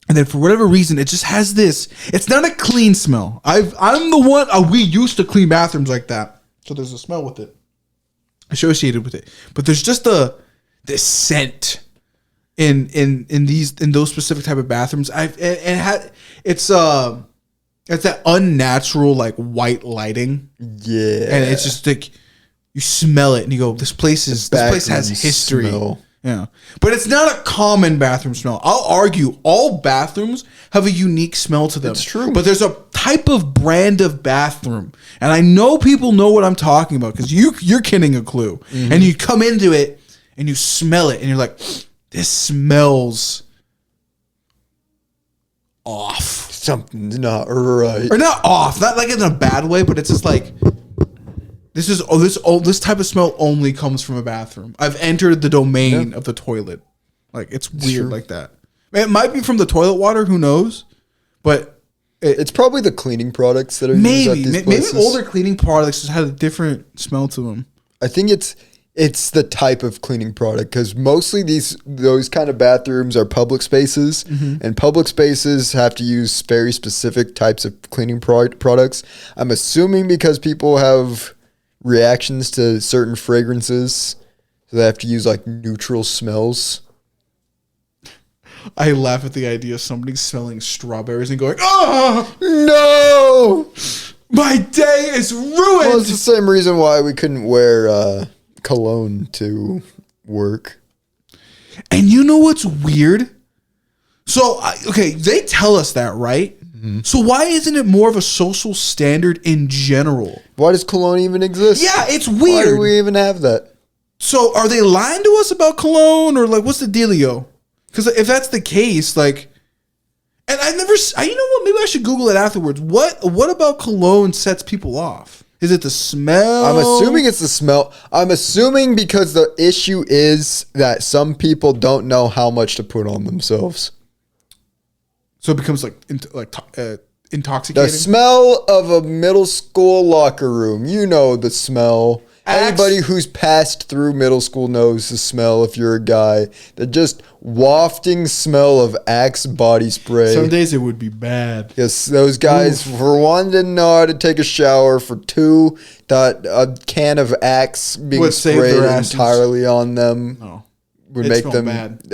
And then for whatever reason, it just has this. It's not a clean smell. I'm the one. We used to clean bathrooms like that, so there's a smell with it associated with it. But there's just this scent in those specific type of bathrooms. It's that unnatural like white lighting. Yeah. And it's just like you smell it and you go, this place has history. Smell. Yeah. But it's not a common bathroom smell. I'll argue all bathrooms have a unique smell to them. It's true. But there's a type of brand of bathroom. And I know people know what I'm talking about because you're getting a clue. Mm-hmm. And you come into it and you smell it and you're like, this smells off. Something's not right. Or not off. Not like in a bad way, but it's just like this type of smell only comes from a bathroom. I've entered the domain of the toilet. Like it's weird like that. It might be from the toilet water, who knows? But it's probably the cleaning products that are used at these places. Maybe older cleaning products just had a different smell to them. I think it's the type of cleaning product because mostly those kind of bathrooms are public spaces, and public spaces have to use very specific types of cleaning products. I'm assuming because people have reactions to certain fragrances, so they have to use like neutral smells. I laugh at the idea of somebody smelling strawberries and going, "Oh no, my day is ruined." Well, it's the same reason why we couldn't wear cologne to work. And you know what's weird? So, okay, they tell us that, right? Mm-hmm. So why isn't it more of a social standard in general? Why does cologne even exist? Yeah, it's weird. Why do we even have that? So are they lying to us about cologne or like what's the dealio? Because if that's the case, like, and you know what? Maybe I should Google it afterwards. What about cologne sets people off? Is it the smell? I'm assuming it's the smell. I'm assuming because the issue is that some people don't know how much to put on themselves. So it becomes intoxicating. The smell of a middle school locker room. You know the smell. Anybody who's passed through middle school knows the smell if you're a guy. The just wafting smell of Axe body spray. Some days it would be bad. Yes, those guys, for one, didn't know how to take a shower. For two, thought a can of Axe being sprayed entirely on them would make them bad.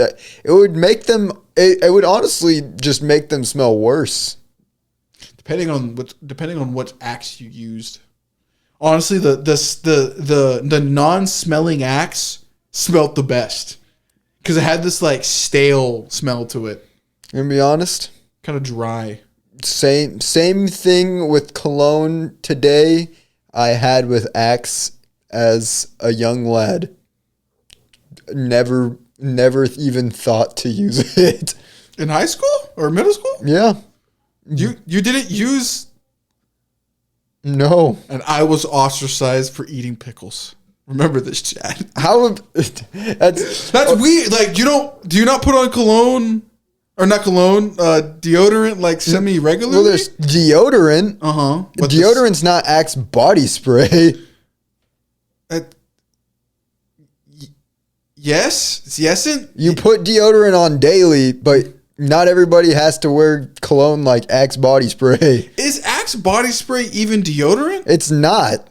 It would make them. It would honestly just make them smell worse. Depending on what Axe you used. Honestly, the non-smelling Axe smelled the best because it had this like stale smell to it. Gonna be honest, kind of dry. Same thing with cologne today. I had with Axe as a young lad. never even thought to use it. In high school or middle school? Yeah. You didn't use. No. And I was ostracized for eating pickles. Remember this, Chad. How? That's weird. Like, do you not put on cologne or not cologne, deodorant like semi-regularly? Well, there's deodorant. Deodorant's not Axe body spray. Yes. You put deodorant on daily, but not everybody has to wear cologne like Axe body spray. Is Axe body spray even deodorant? It's not.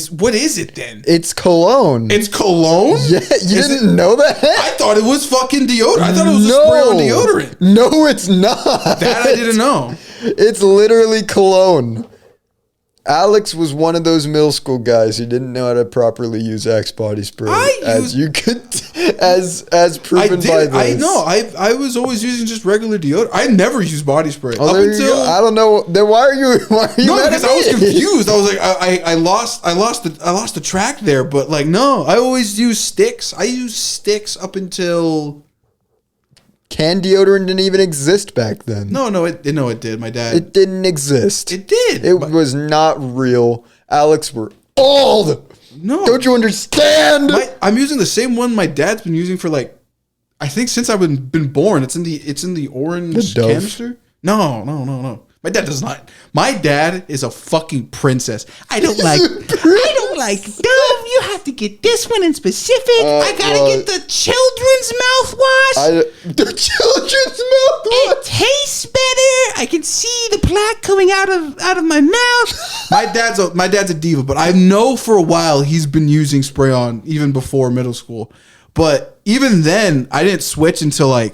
What is it then? It's cologne. It's cologne? Yeah, you didn't know that? I thought it was fucking deodorant. I thought it was a spray on deodorant. No, it's not. That I didn't know. It's literally cologne. Alex was one of those middle school guys who didn't know how to properly use Axe body spray, as proven by this. I know. I was always using just regular deodorant. I never used body spray up until I don't know. Then why are you? No, because I was confused. I was like, I lost the track there. But like, no, I always use sticks. I used sticks up until. Can deodorant didn't even exist back then. No, it did. My dad. It didn't exist. It did. It was not real. Alex, we're old. No. Don't you understand? I'm using the same one my dad's been using for like, I think since I've been born. It's in the orange canister. No. My dad does not. My dad is a fucking princess. I don't like Dove. You have to get this one in specific. I gotta get the children's mouthwash. The children's mouthwash. It tastes better. I can see the plaque coming out of my mouth. My dad's a diva, but I know for a while he's been using spray on even before middle school. But even then, I didn't switch until like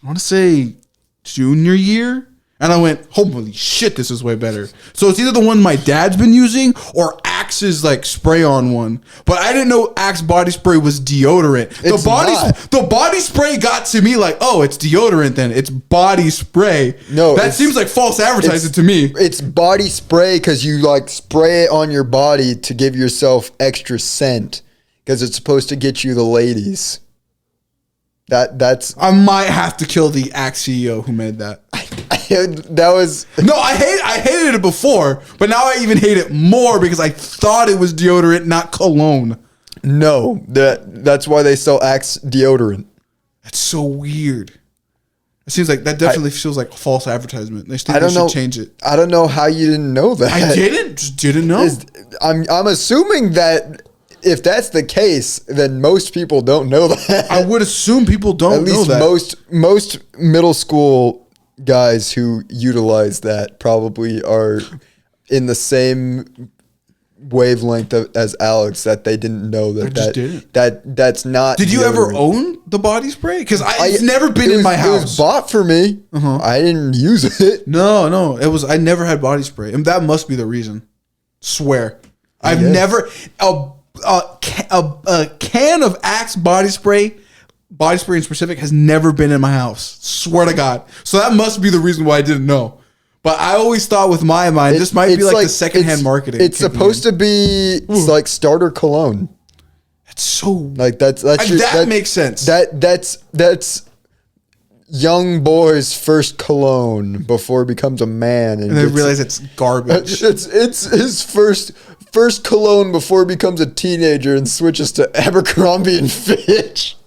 I want to say junior year. And I went, holy shit, this is way better. So it's either the one my dad's been using or Axe's like spray on one. But I didn't know Axe body spray was deodorant. The body spray got to me like, oh, it's deodorant then. It's body spray. No, that seems like false advertising to me. It's body spray because you like spray it on your body to give yourself extra scent because it's supposed to get you the ladies. That's. I might have to kill the Axe CEO who made that. That was no. I hated it before, but now I even hate it more because I thought it was deodorant, not cologne. No, that's why they sell Axe deodorant. That's so weird. It seems like that definitely feels like false advertisement. They should change it. I don't know how you didn't know that. I just didn't know. I'm assuming that. If that's the case, then most people don't know that. I would assume people don't know that. At least most middle school guys who utilize that probably are in the same wavelength as Alex that they didn't know that's not. Did you ever own the body spray? Because it's never been in my house. It was bought for me. I didn't use it. No, it was. I never had body spray, and that must be the reason. Swear, I've never. A can of Axe body spray in specific, has never been in my house. Swear to God. So that must be the reason why I didn't know. But I always thought with my mind, this might be like the secondhand marketing. It's supposed to be like starter cologne. That's so like that makes sense. That's young boy's first cologne before he becomes a man, and they realize it's garbage. It's his first cologne before he becomes a teenager and switches to Abercrombie and Fitch.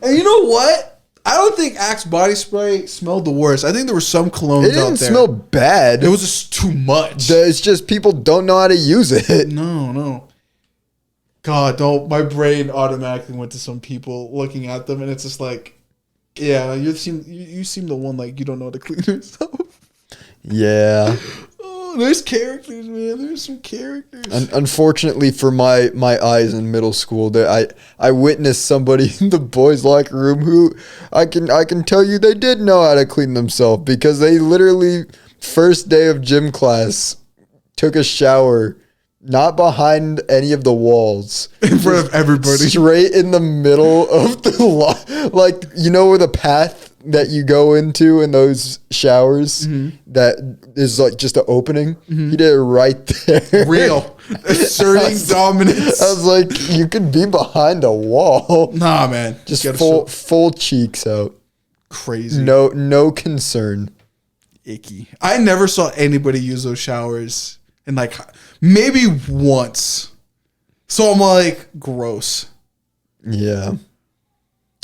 And you know what? I don't think Axe body spray smelled the worst. I think there were some colognes out there. It didn't smell bad. It was just too much. It's just people don't know how to use it. No. God, don't. My brain automatically went to some people looking at them, and it's just like, yeah, you seem the one like you don't know how to clean yourself. Yeah. Oh, there's characters, man. There's some characters. Unfortunately for my eyes in middle school, that I witnessed somebody in the boys' locker room who I can tell you they did know how to clean themselves because they literally first day of gym class took a shower. Not behind any of the walls. In front of everybody. Straight in the middle of the like, you know where the path that you go into in those showers that is like just an opening. He did it right there. Real. Asserting dominance. I was like, you could be behind a wall. Nah, man. Just full cheeks out. Crazy. No concern. Icky. I never saw anybody use those showers, and like maybe once. So I'm like, gross. Yeah.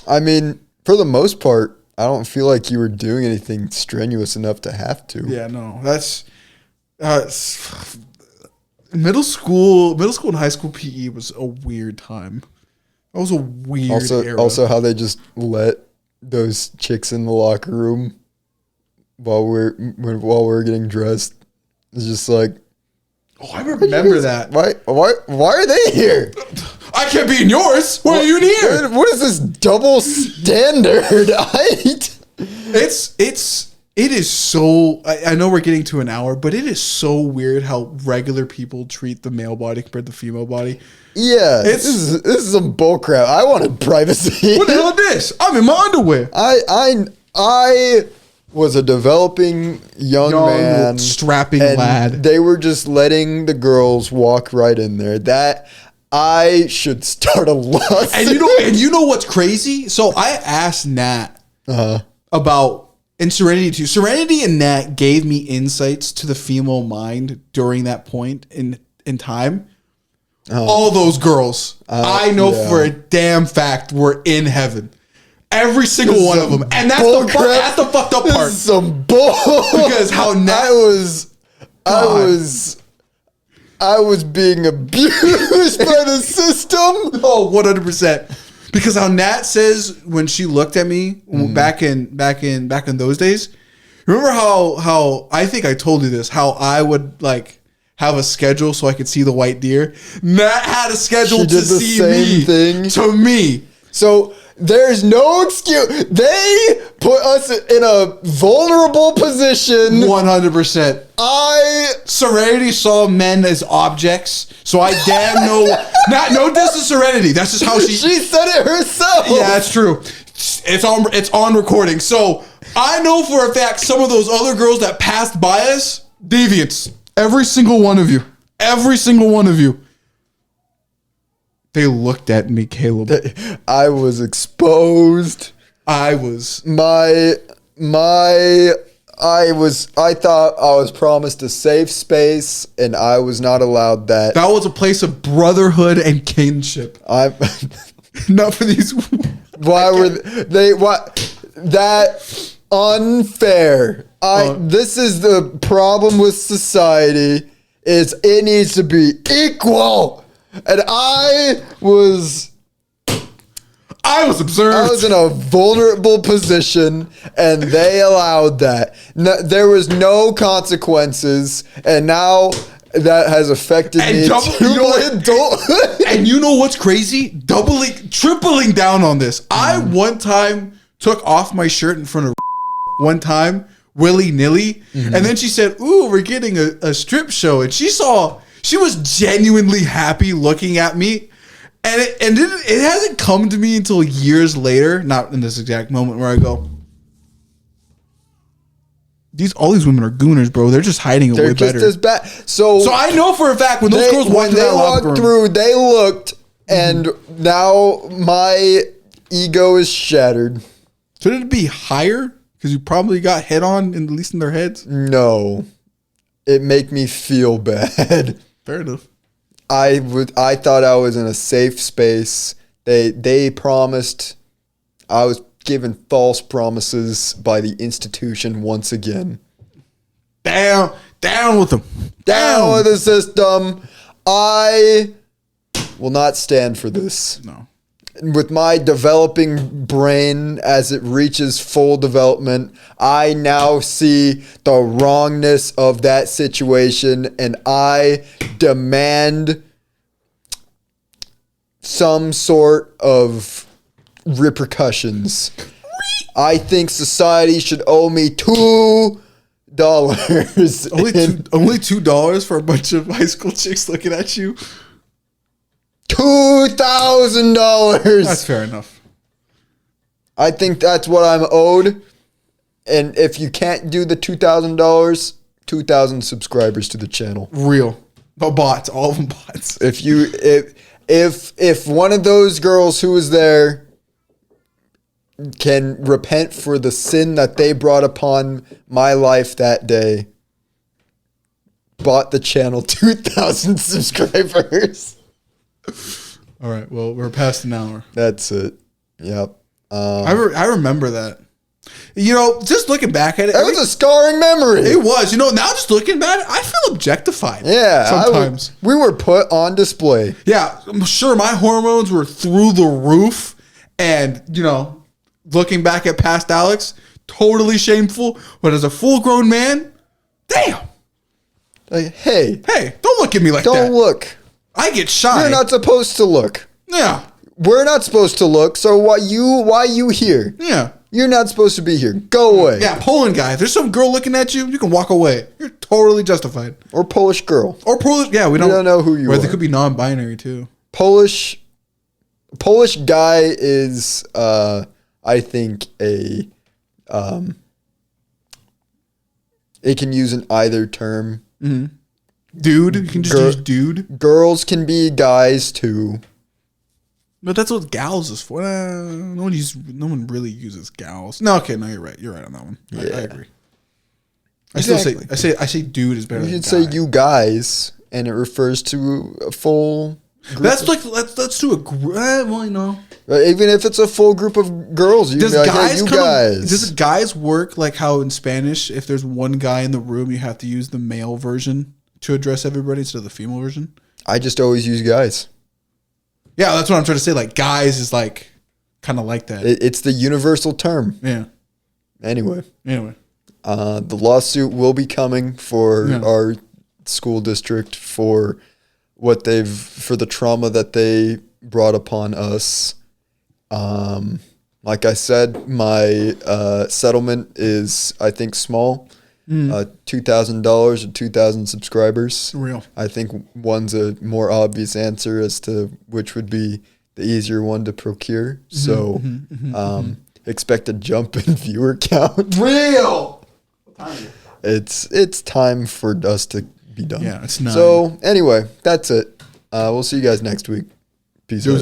I mean, for the most part, I don't feel like you were doing anything strenuous enough to have to. Yeah, no. That's middle school and high school PE was a weird time. That was a weird era. Also how they just let those chicks in the locker room while we're getting dressed. It's just like, oh, I remember that. Why are they here? I can't be in yours. Why are you in here? What is this double standard? It is so. I know we're getting to an hour, but it is so weird how regular people treat the male body compared to the female body. Yeah, this is some bullcrap. I wanted privacy. What the hell is this? I'm in my underwear. I was a developing young man, strapping and lad. They were just letting the girls walk right in there. That I should start a lawsuit. And you know what's crazy? So I asked Nat about. And Serenity too. Serenity and Nat gave me insights to the female mind during that point in time. All those girls, I know for a damn fact, were in heaven. Every single one of them. And that's the fucked up part. This is some bull. Because how Nat I was being abused by the system. Oh, 100%. Because how Nat says when she looked at me back in those days, remember how I think I told you this, how I would like have a schedule so I could see the white deer. Nat had a schedule to see me. Thing. To me. So there's no excuse. They put us in a vulnerable position. 100%. Serenity saw men as objects, so I damn know. No diss to Serenity. That's just how she said it herself. Yeah, that's true. It's on recording. So I know for a fact some of those other girls that passed by us, deviants. Every single one of you. Every single one of you. They looked at me, Caleb. I was exposed. I was. I thought I was promised a safe space, and I was not allowed that. That was a place of brotherhood and kinship. Not for these. Why were they? What? That unfair. This is the problem with society. Is it needs to be equal. And I was observed. I was in a vulnerable position, and they allowed that. No, there was no consequences, and now that has affected me to my adulthood. And you know what's crazy? Tripling down on this. I one time took off my shirt in front of one time, willy-nilly, and then she said, "Ooh, we're getting a strip show," and she was genuinely happy looking at me. And it hasn't come to me until years later, not in this exact moment, where I go, all these women are gooners, bro. They're just hiding it way better. They're just as bad. So I know for a fact when those girls walked through, they looked, and now my ego is shattered. Should it be higher? Because you probably got hit on, at least in their heads? No. It make me feel bad. Fair enough. I thought I was in a safe space. They promised. I was given false promises by the institution once again. Down with them. Down with the system. I will not stand for this. No. With my developing brain as it reaches full development, I now see the wrongness of that situation, and I demand some sort of repercussions. I think society should owe me $2. Only $2 for a bunch of high school chicks looking at you? $2,000. That's fair enough. I think that's what I'm owed. And if you can't do the $2,000, 2,000 subscribers to the channel. Real. But bots. All of them bots. If one of those girls who was there can repent for the sin that they brought upon my life that day, bought the channel 2,000 subscribers. All right. Well, we're past an hour. That's it. Yep. I remember that. You know, just looking back at it. That was a scarring memory. It was. You know, now just looking back at it, I feel objectified. Yeah. Sometimes. We were put on display. Yeah. I'm sure my hormones were through the roof. And, you know, looking back at past Alex, totally shameful. But as a full-grown man, damn. Like, hey. Don't look at me like that. Don't look. I get shy. You're not supposed to look. Yeah. We're not supposed to look, so why you here? Yeah. You're not supposed to be here. Go away. Yeah, Poland guy. If there's some girl looking at you, you can walk away. You're totally justified. Or Polish girl. Or Polish. Yeah, we don't know who you are. Or they could be non-binary too. Polish guy is, I think, it can use in either term. Mm-hmm. Dude. You can just use dude. Girls can be guys too. But that's what gals is for. No one really uses gals. No, okay, no, you're right. You're right on that one. I agree. Exactly. I say dude is better than You guy. can say you guys, and it refers to a full group. Let's do a well, you know. Even if it's a full group of girls, you can be like, hey, you guys. Does guys work like how in Spanish, if there's one guy in the room, you have to use the male version to address everybody instead of the female version? I just always use guys. Yeah, that's what I'm trying to say. Like, guys is like kind of like that. It's the universal term. Yeah. Anyway. The lawsuit will be coming for our school district for the trauma that they brought upon us. Like I said, my settlement is, I think, small. $2,000 or 2,000 subscribers. Real. I think one's a more obvious answer as to which would be the easier one to procure. So expect a jump in viewer count. Real. It's time for us to be done. Yeah, it's not. So anyway, that's it. We'll see you guys next week. Peace out.